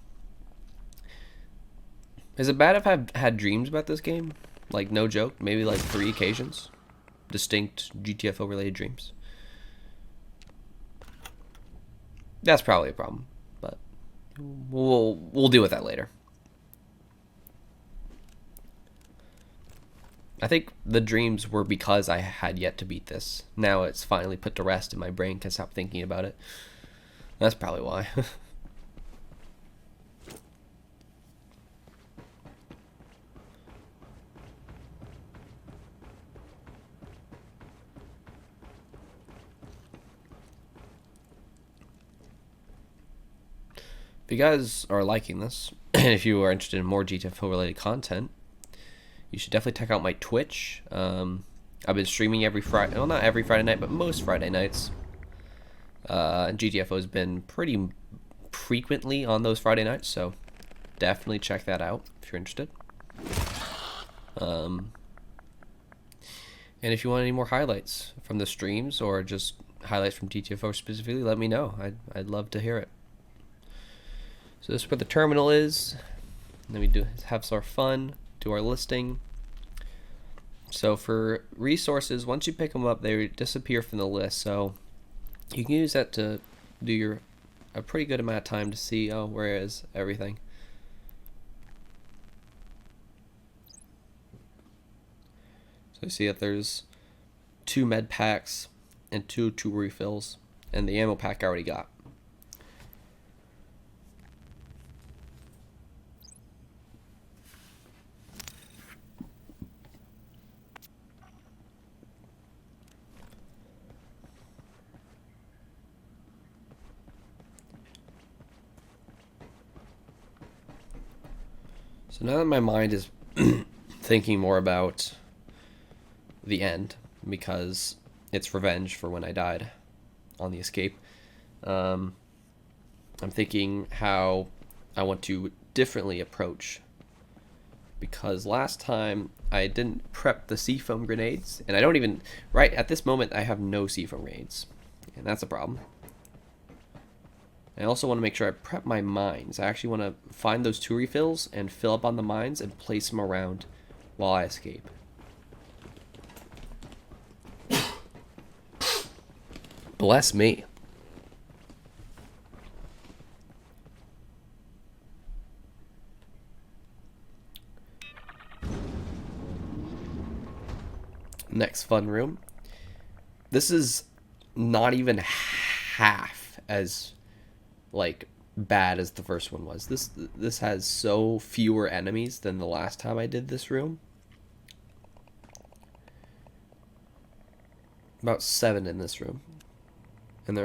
[SPEAKER 1] Is it bad if I've had dreams about this game? Like, no joke, maybe like 3 occasions. Distinct GTFO related dreams. That's probably a problem, but we'll deal with that later. I think the dreams were because I had yet to beat this. Now it's finally put to rest and my brain can stop thinking about it. That's probably why. If you guys are liking this, and if you are interested in more GTFO related content, you should definitely check out my Twitch. I've been streaming every Friday, well, not every Friday night, but most Friday nights. GTFO has been pretty frequently on those Friday nights, so definitely check that out if you're interested. And if you want any more highlights from the streams or just highlights from GTFO specifically, let me know. I'd love to hear it. So this is where the terminal is. And then we have some fun, do our listing. So for resources, once you pick them up, they disappear from the list. So you can use that to do a pretty good amount of time to see, oh, where is everything. So you see that there's 2 med packs and 2 refills, and the ammo pack I already got. So now that my mind is thinking more about the end, because it's revenge for when I died on the escape, I'm thinking how I want to differently approach, because last time I didn't prep the seafoam grenades, and I don't even, right at this moment I have no seafoam grenades, and that's a problem. I also want to make sure I prep my mines. I actually want to find those 2 refills and fill up on the mines and place them around while I escape. Bless me. Next fun room. This is not even half as like bad as the first one was. This has so fewer enemies than the last time I did this room. About 7 in this room. And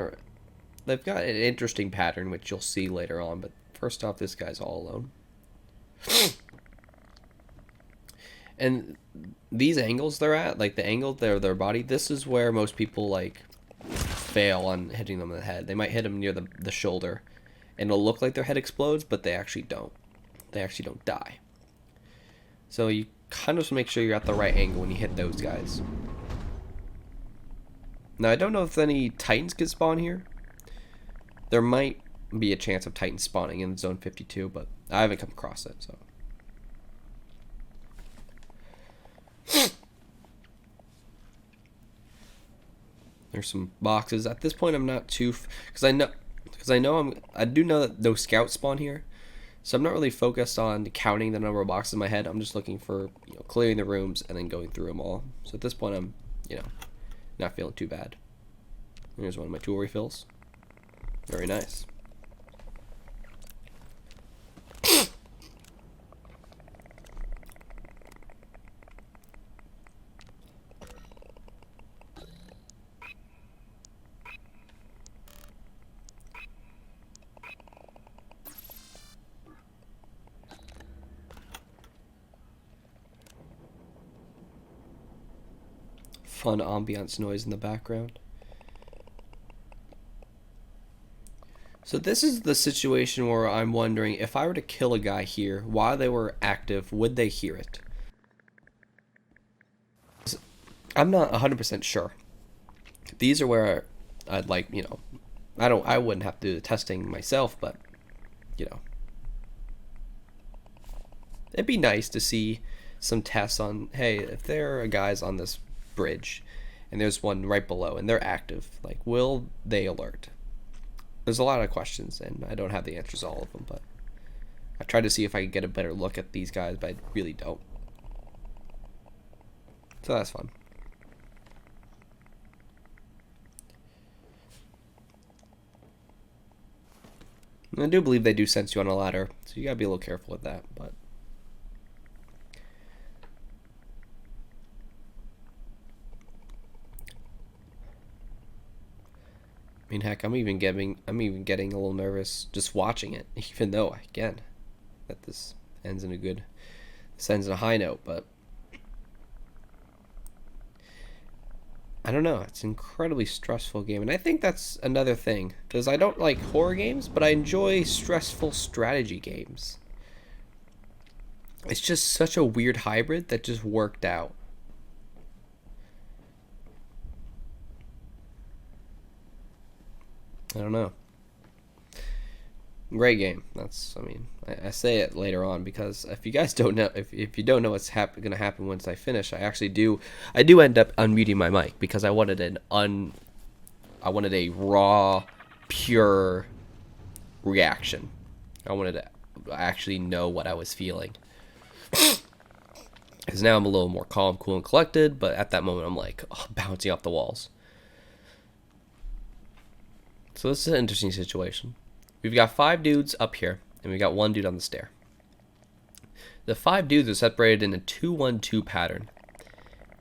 [SPEAKER 1] they've got an interesting pattern, which you'll see later on, but first off, this guy's all alone. And these angles they're at, like the angle their body, this is where most people like fail on hitting them in the head. They might hit them near the shoulder, and it'll look like their head explodes, but they actually don't. They actually don't die. So you kind of make sure you're at the right angle when you hit those guys. Now, I don't know if any Titans could spawn here. There might be a chance of Titans spawning in Zone 52, but I haven't come across it, so. There's some boxes. At this point, I'm not too, because I do know that no scouts spawn here, so I'm not really focused on counting the number of boxes in my head. I'm just looking for, you know, clearing the rooms and then going through them all. So at this point, I'm, you know, not feeling too bad. Here's one of my tool refills. Very nice. Fun ambiance noise in the background. So this is the situation where I'm wondering if I were to kill a guy here while they were active, would they hear it? I'm not 100% sure. These are where I'd like, you know, I wouldn't have to do the testing myself, but, you know, it'd be nice to see some tests on, hey, if there are guys on this bridge and there's one right below and they're active, like, will they alert? There's a lot of questions and I don't have the answers to all of them, but I tried to see if I could get a better look at these guys, but I really don't. So that's fun. And I do believe they do sense you on a ladder, so you gotta be a little careful with that, but I mean, heck, I'm even getting a little nervous just watching it, even though, again, that this ends in a high note, but I don't know, it's an incredibly stressful game, and I think that's another thing, because I don't like horror games, but I enjoy stressful strategy games. It's just such a weird hybrid that just worked out. I don't know. Great game. That's, I mean, I say it later on because if you guys don't know, if you don't know what's going to happen once I finish, I do end up unmuting my mic because I wanted a raw, pure reaction. I wanted to actually know what I was feeling. Because now I'm a little more calm, cool, and collected, but at that moment I'm like bouncing off the walls. So this is an interesting situation. We've got 5 dudes up here, and we've got 1 dude on the stair. The 5 dudes are separated in a 2-1-2 pattern.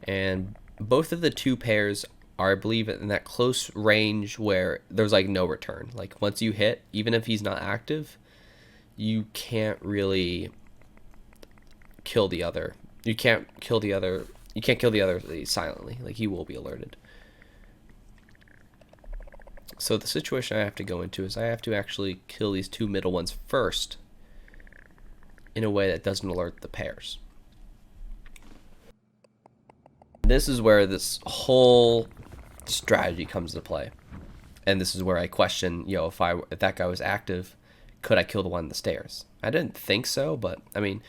[SPEAKER 1] And both of the 2 pairs are, I believe, in that close range where there's like no return. Like once you hit, even if he's not active, you can't really kill the other. You can't kill the other silently. Like he will be alerted. So the situation I have to go into is I have to actually kill these 2 middle ones first in a way that doesn't alert the pairs. This is where this whole strategy comes into play. And this is where I question, you know, if that guy was active, could I kill the one on the stairs? I didn't think so, but I mean,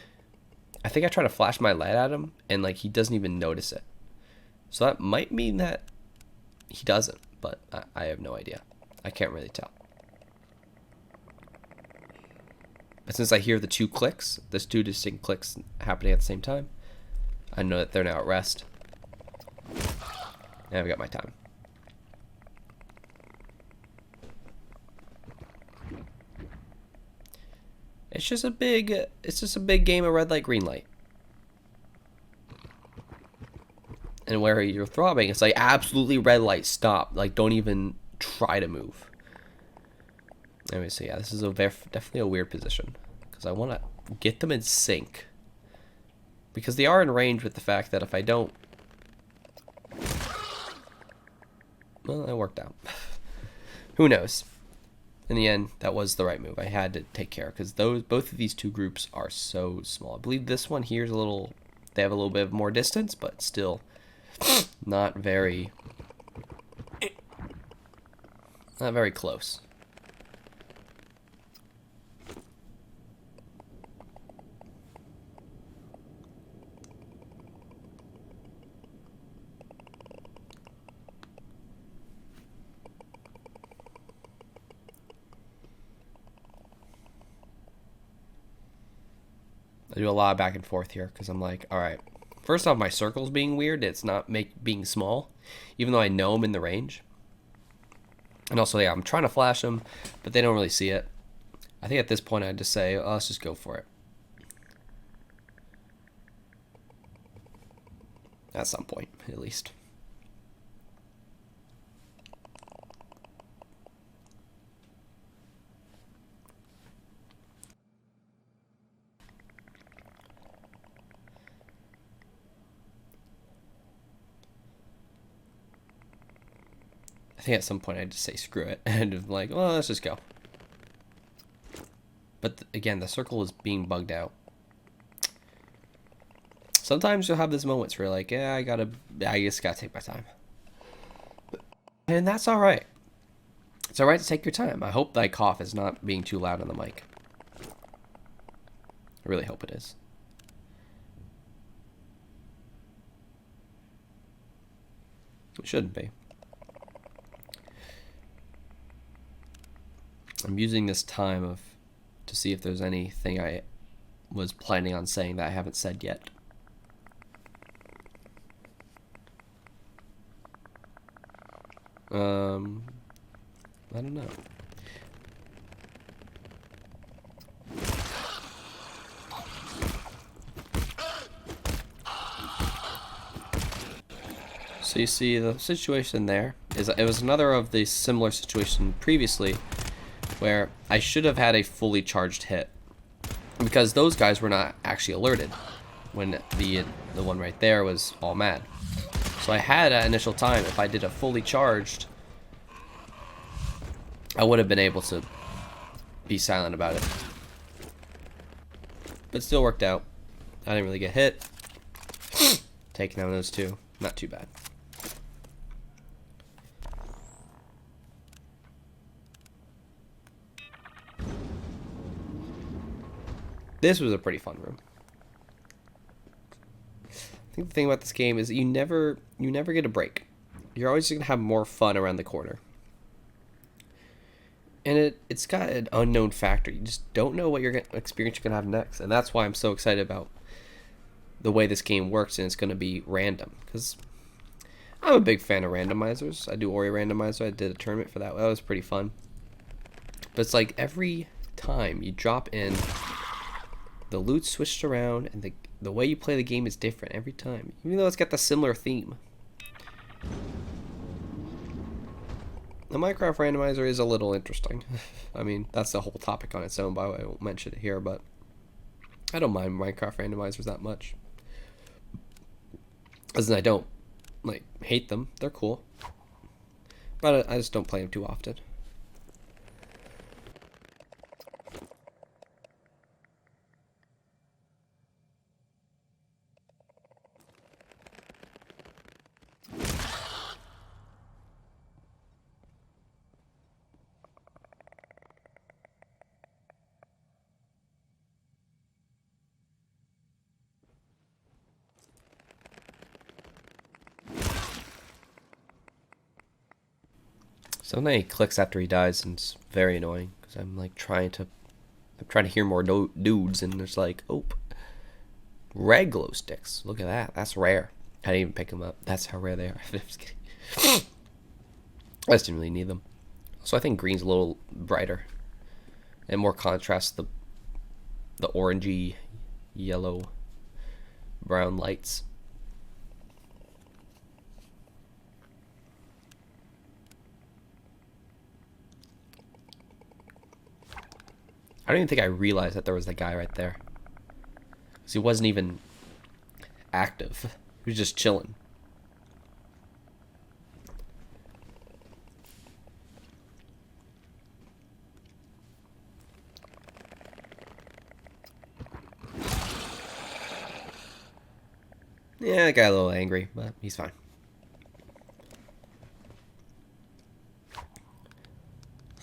[SPEAKER 1] I think I tried to flash my light at him and like he doesn't even notice it. So that might mean that he doesn't. But I have no idea. I can't really tell. But since I hear the 2 clicks, there's 2 distinct clicks happening at the same time, I know that they're now at rest. And I've got my time. It's just a big game of red light, green light. And where you're throbbing, it's like absolutely red light, stop. Like don't even try to move. Anyway, so yeah, this is definitely a weird position because I want to get them in sync because they are in range with the fact that if I don't, well, it worked out. Who knows? in the end, that was the right move. I had to take care because both of these two groups are so small. I believe this one here is a little. They have a little bit of more distance, but still not very close. I do a lot of back and forth here because I'm like, all right. First off, my circle's being weird. It's not being small, even though I know I'm in the range. And also, yeah, I'm trying to flash them, but they don't really see it. I think at this point I'd just say, oh, let's just go for it. At some point, at least. I think at some point I'd just say screw it and I'm like, well, let's just go. But again, the circle is being bugged out. Sometimes you'll have these moments where you're like, yeah, I just gotta take my time. And that's all right. It's all right to take your time. I hope that cough is not being too loud on the mic. I really hope it is. It shouldn't be. I'm using this time to see if there's anything I was planning on saying that I haven't said yet. I don't know. So you see the situation there is it was another of the similar situation previously where I should have had a fully charged hit because those guys were not actually alerted when the one right there was all mad. So I had at initial time, if I did a fully charged, I would have been able to be silent about it. But it still worked out. I didn't really get hit. Taking down those two, not too bad. This was a pretty fun room. I think the thing about this game is you never get a break. You're always going to have more fun around the corner. And it's got an unknown factor. You just don't know what experience you're going to have next. And that's why I'm so excited about the way this game works, and it's going to be random. Because I'm a big fan of randomizers. I do Ori randomizer. I did a tournament for that. That was pretty fun. But it's like every time you drop in, the loot switched around, and the way you play the game is different every time, even though it's got the similar theme. The Minecraft randomizer is a little interesting. I mean, that's a whole topic on its own, by the way. I won't mention it here, but I don't mind Minecraft randomizers that much. As in, I don't, hate them. They're cool. But I just don't play them too often. Sometimes he clicks after he dies, and it's very annoying because I'm trying to hear more dudes, and there's oh, red glow sticks. Look at that. That's rare. I didn't even pick them up. That's how rare they are. I'm just kidding. I just didn't really need them. So I think green's a little brighter and more contrast to the orangey, yellow, brown lights. I don't even think I realized that there was that guy right there. Because he wasn't even active. He was just chilling. Yeah, I got a little angry, but he's fine.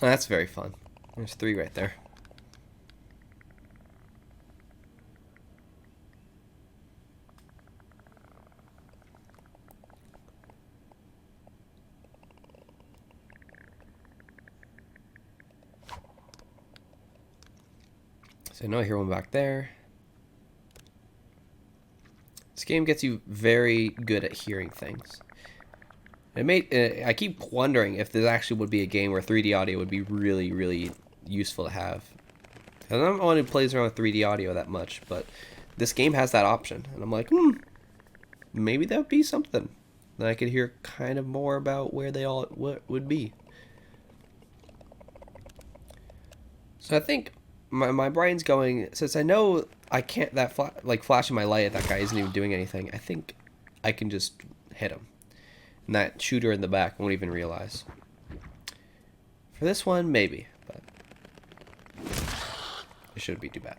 [SPEAKER 1] Oh, that's very fun. There's 3 right there. So I know I hear one back there. This game gets you very good at hearing things. I keep wondering if there actually would be a game where 3D audio would be really, really useful to have. And I'm not one who plays around with 3D audio that much, but this game has that option. And I'm like, maybe that would be something. Then I could hear kind of more about where they all would be. So I think my brain's going, since I know I can't, flashing my light at that guy isn't even doing anything, I think I can just hit him. And that shooter in the back won't even realize. For this one, maybe, but it shouldn't be too bad.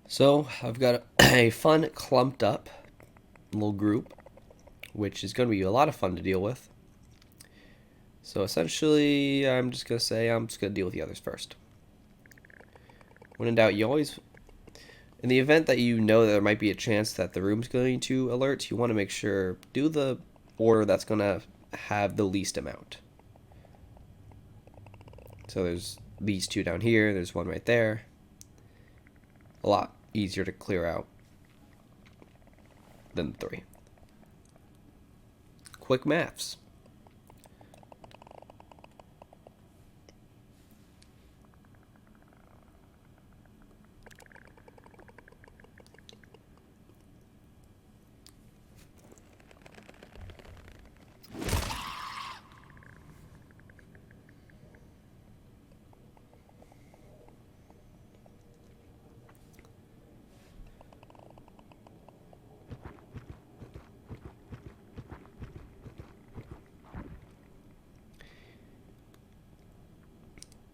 [SPEAKER 1] So I've got a fun clumped up little group, which is going to be a lot of fun to deal with. So essentially, I'm just going to deal with the others first. When in doubt, you always, in the event that you know that there might be a chance that the room's going to alert, you want to make sure, do the order that's going to have the least amount. So there's these 2 down here, there's 1 right there. A lot easier to clear out than 3. Quick maths.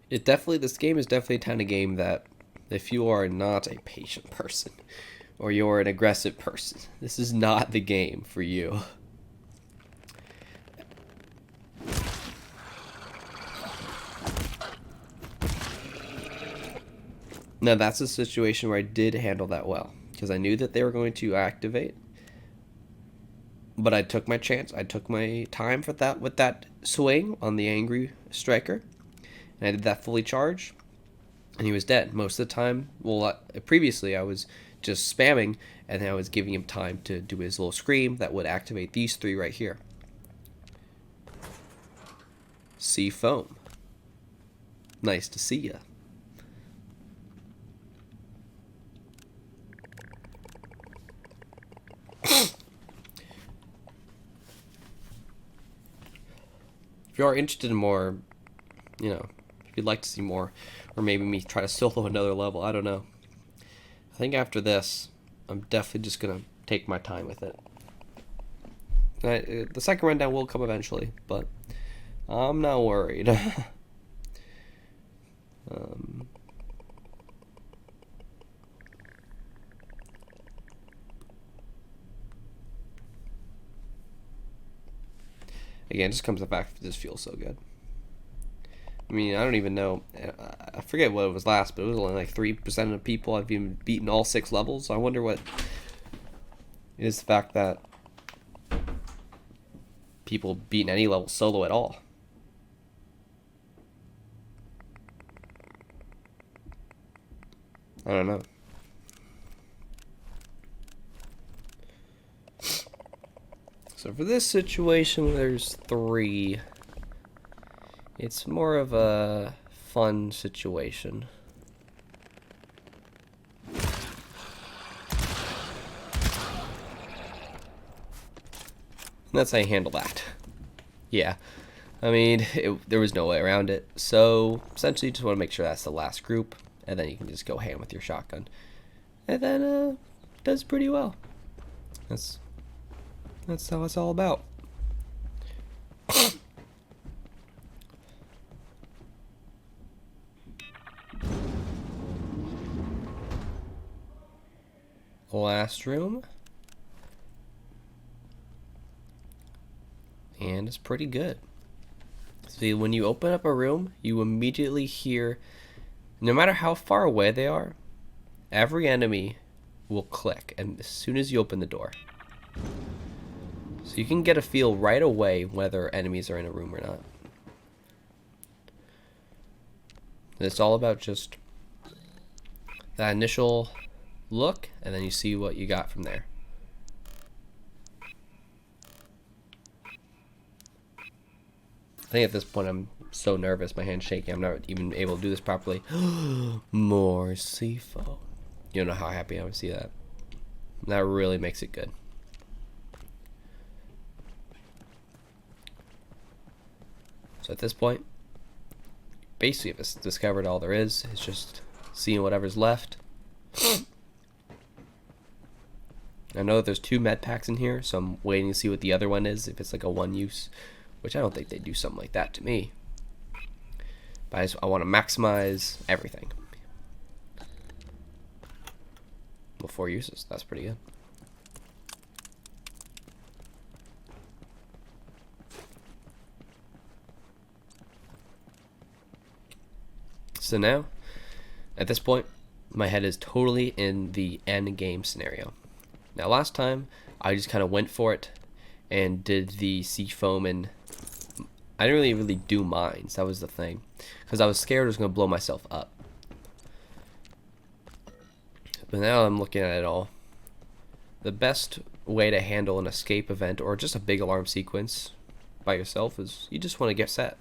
[SPEAKER 1] This game is definitely a kind of game that if you are not a patient person or you're an aggressive person, this is not the game for you. Now that's a situation where I did handle that well, because I knew that they were going to activate, but I took my chance. I took my time for that with that swing on the angry striker, and I did that fully charged, and he was dead. Most of the time, well, previously I was just spamming, and then I was giving him time to do his little scream that would activate these 3 right here. See foam. Nice to see ya. If you are interested in more, if you'd like to see more, or maybe me try to solo another level, I don't know. I think after this, I'm definitely just going to take my time with it. The second rundown will come eventually, but I'm not worried. Again, it just comes back, it just feels so good. I mean, I don't even know, I forget what it was last, but it was only like 3% of people have even beaten all 6 levels. So I wonder what is the fact that people beaten any level solo at all. I don't know. So for this situation, there's 3. It's more of a fun situation. That's how you handle that. Yeah. I mean, there was no way around it. So essentially, you just want to make sure that's the last group, and then you can just go ham with your shotgun. And then, it does pretty well. That's how it's all about. Last room. And it's pretty good. See, when you open up a room, you immediately hear, no matter how far away they are, every enemy will click and as soon as you open the door. So you can get a feel right away whether enemies are in a room or not. It's all about just that initial look, and then you see what you got from there. I think at this point I'm so nervous, my hand's shaking, I'm not even able to do this properly. More CFO. You don't know how happy I would see that. That really makes it good. So at this point, basically I've discovered all there is. It's just seeing whatever's left. I know that there's 2 med packs in here, so I'm waiting to see what the other one is, if it's like a one use, which I don't think they'd do something like that to me. But I want to maximize everything. Well, 4 uses, that's pretty good. So now, at this point, my head is totally in the end game scenario. Now last time, I just kind of went for it and did the sea foam, and I didn't really do mines. That was the thing, because I was scared I was going to blow myself up. But now I'm looking at it all. The best way to handle an escape event or just a big alarm sequence by yourself is you just want to get set.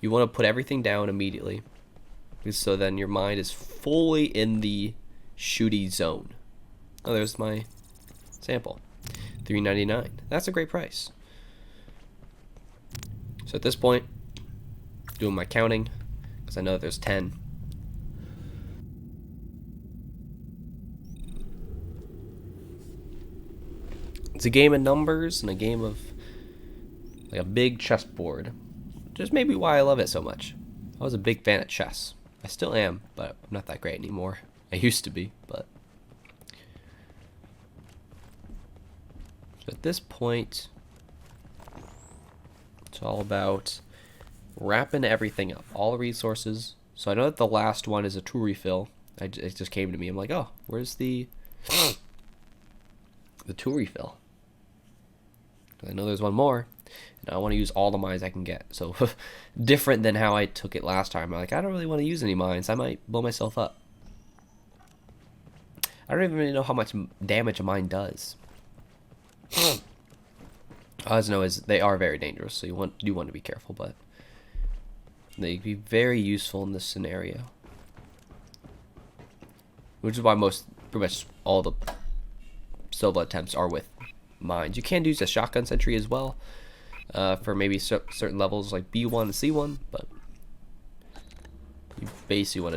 [SPEAKER 1] You want to put everything down immediately, so then your mind is fully in the shooty zone. Oh, there's my sample. $3.99. That's a great price. So at this point, doing my counting, because I know that there's 10. It's a game of numbers and a game of like a big chessboard. Just maybe why I love it so much. I was a big fan of chess. I still am, but I'm not that great anymore. I used to be, but so at this point, it's all about wrapping everything up, all the resources. So I know that the last one is a tool refill. It just came to me. I'm like, oh, where's the tool refill? I know there's one more, and I want to use all the mines I can get. So different than how I took it last time. I'm like, I don't really want to use any mines. I might blow myself up. I don't even really know how much damage a mine does. All I just know is they are very dangerous, so you do want to be careful, but they can be very useful in this scenario. Which is why pretty much all the solo attempts are with mines. You can use a shotgun sentry as well for maybe certain levels like B1 and C1, but you basically want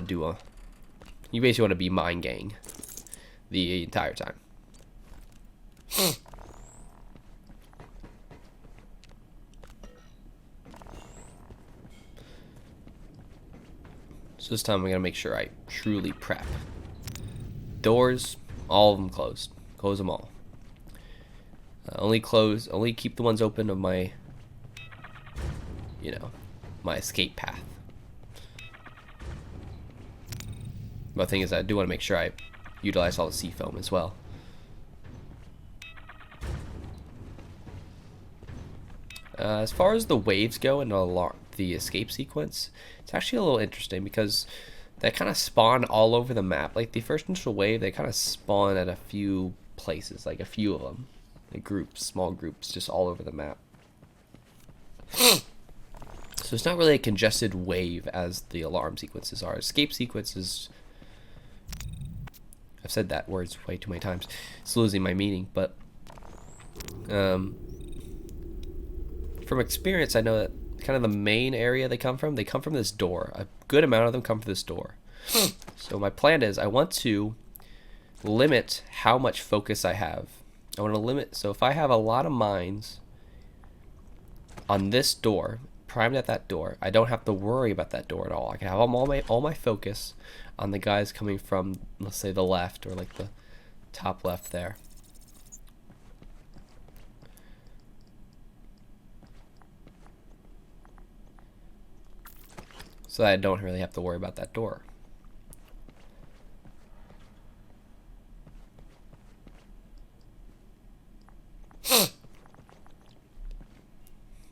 [SPEAKER 1] to be mine gang the entire time. So this time I'm gonna make sure I truly prep. Doors, all of them closed. Close them all. Only keep the ones open of my, my escape path. But the thing is, I do want to make sure I utilize all the sea foam as well. As far as the waves go and the escape sequence, it's actually a little interesting because they kind of spawn all over the map. Like the first initial wave, they kind of spawn at a few places, like a few of them. Like groups, small groups, just all over the map. So it's not really a congested wave as the alarm sequences are. Escape sequences, I've said that words way too many times. It's losing my meaning, but from experience, I know that kind of the main area they come from this door. A good amount of them come from this door. So my plan is I want to limit how much focus I have I want to limit. So if I have a lot of mines on this door, primed at that door, I don't have to worry about that door at all. I can have all my focus on the guys coming from, let's say, the left, or like the top left there. So that I don't really have to worry about that door.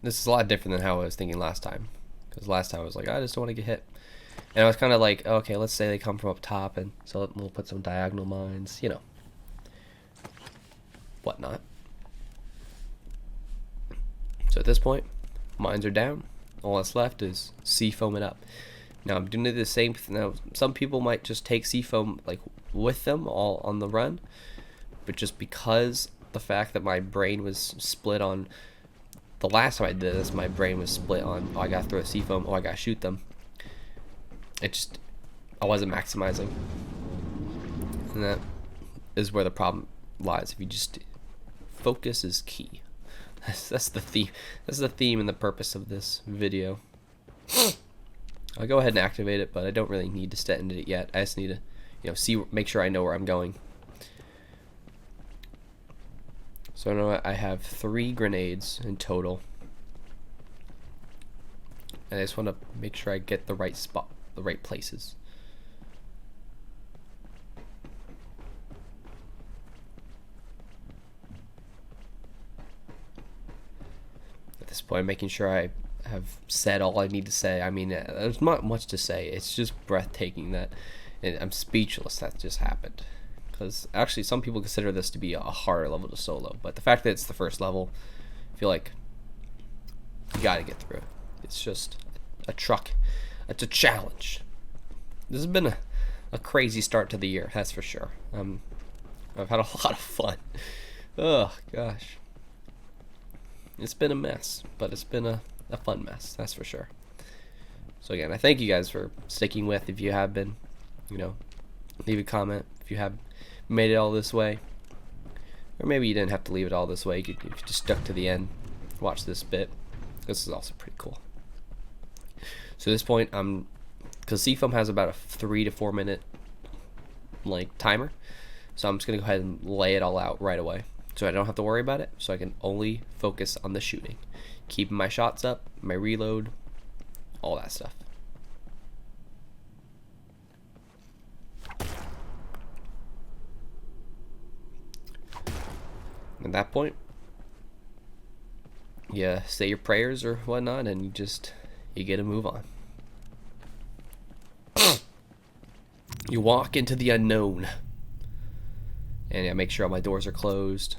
[SPEAKER 1] This is a lot different than how I was thinking last time. Because last time I was like, I just don't want to get hit. And I was kind of like, okay, let's say they come from up top, and so we'll put some diagonal mines, you know, whatnot. So at this point, mines are down. All that's left is sea foaming up. Now I'm doing the same. Now some people might just take sea foam like with them all on the run, but just because the fact that my brain was split on the last time I did this, my brain was split on, oh, I gotta throw a sea foam, oh, I gotta shoot them. I wasn't maximizing, and that is where the problem lies. If you just focus is key. That's the theme. That's the theme and the purpose of this video. I'll go ahead and activate it, but I don't really need to set it yet. I just need to, make sure I know where I'm going. So I know I have 3 grenades in total, and I just want to make sure I get the right spot, the right places. At this point, I'm making sure I have said all I need to say. I mean, there's not much to say. It's just breathtaking that, and I'm speechless that just happened. Because actually, some people consider this to be a harder level to solo, but the fact that it's the first level, I feel like you gotta get through it. It's just a truck. It's a challenge. This has been a crazy start to the year, that's for sure. I've had a lot of fun. Oh gosh, it's been a mess, but it's been a fun mess, that's for sure. So again, I thank you guys for sticking with. If you have been, leave a comment if you have made it all this way, or maybe you didn't have to leave it all this way. You just stuck to the end, watch this bit. This is also pretty cool. So at this point, because Seafoam has about a 3 to 4 minute like timer, so I'm just gonna go ahead and lay it all out right away, so I don't have to worry about it. So I can only focus on the shooting, keeping my shots up, my reload, all that stuff. At that point, you say your prayers or whatnot, and you get to move on. You walk into the unknown, and I make sure all my doors are closed,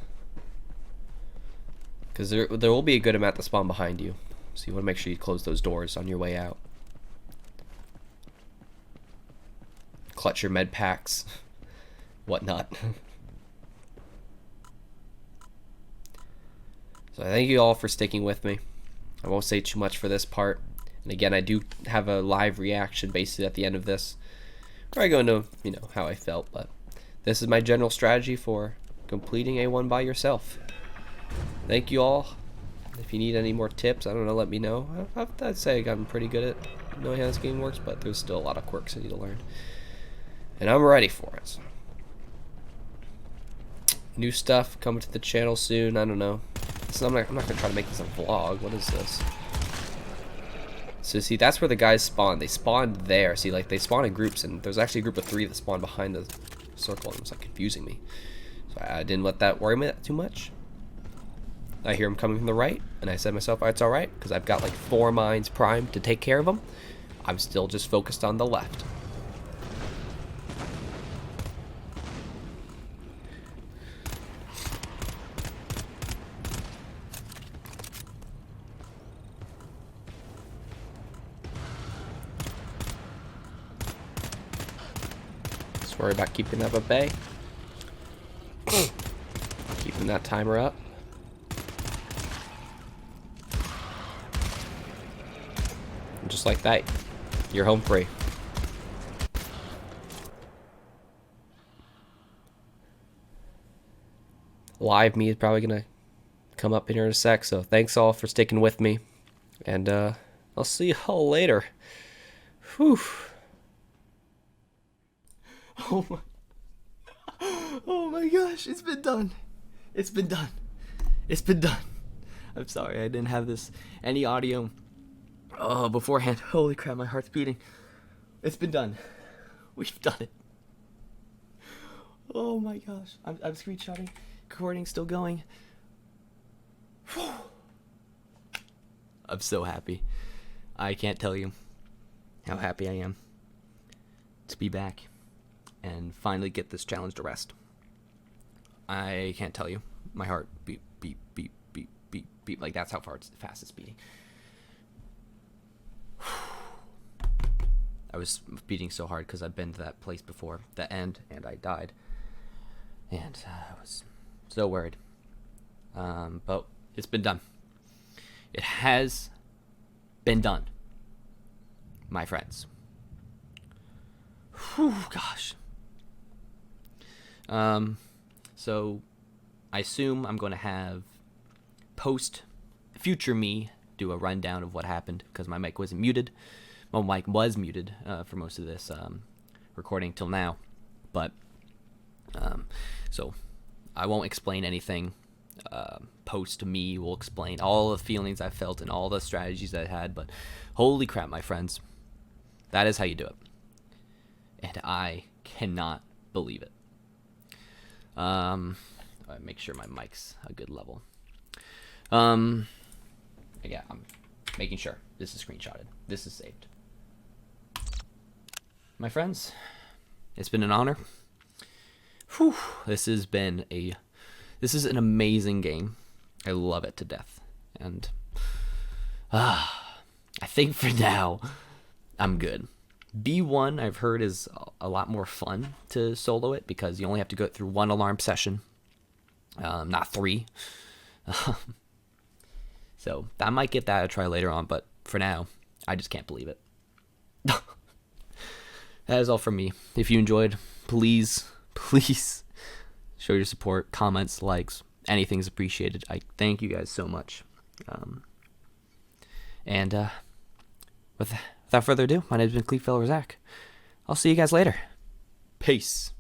[SPEAKER 1] because there will be a good amount that spawn behind you, so you want to make sure you close those doors on your way out. Clutch your med packs, whatnot. So I thank you all for sticking with me. I won't say too much for this part. And again, I do have a live reaction basically at the end of this, where I go into, how I felt. But this is my general strategy for completing A1 by yourself. Thank you all. If you need any more tips, I don't know, let me know. I'd say I've gotten pretty good at knowing how this game works, but there's still a lot of quirks I need to learn. And I'm ready for it. New stuff coming to the channel soon. I don't know. So I'm not gonna try to make this a vlog. What is this? So see, that's where the guys spawn. They spawned there. See, like they spawn in groups, and there's actually a group of 3 that spawned behind the circle, and it was like confusing me. So I didn't let that worry me too much. I hear them coming from the right, and I said to myself, it's all right, because I've got like 4 mines primed to take care of them. I'm still just focused on the left. Worry about keeping that at bay. Keeping that timer up. And just like that, you're home free. live me is probably gonna come up in here in a sec. So thanks all for sticking with me, and I'll see you all later. Whew.
[SPEAKER 2] Oh my, oh my gosh, it's been done. It's been done. It's been done. I'm sorry I didn't have any audio beforehand. Holy crap, my heart's beating. It's been done. We've done it. Oh my gosh. I'm screenshotting. Recording still going. Whew. I'm so happy. I can't tell you how happy I am to be back and finally get this challenge to rest. I can't tell you. My heart beat, beat, beat, beat, beat, beat. Like, that's how fast it's beating. I was beating so hard because I've been to that place before, the end, and I died. And I was so worried. But it's been done. It has been done, my friends. Whew, gosh. So I assume I'm going to have future me do a rundown of what happened because my mic wasn't muted. My mic was muted for most of this recording till now, but so I won't explain anything. Post me will explain all the feelings I felt and all the strategies I had, but holy crap, my friends, that is how you do it, and I cannot believe it. Make sure my mic's a good level. Yeah, I'm making sure this is screenshotted. This is saved. My friends, it's been an honor. Whew, this is an amazing game. I love it to death. And I think for now, I'm good. B1, I've heard, is a lot more fun to solo it because you only have to go through one alarm session, not 3. So I might get that a try later on, but for now, I just can't believe it. That is all from me. If you enjoyed, please show your support, comments, likes, anything is appreciated. I thank you guys so much. Without further ado, my name has been Cleanfel Zach. I'll see you guys later. Peace.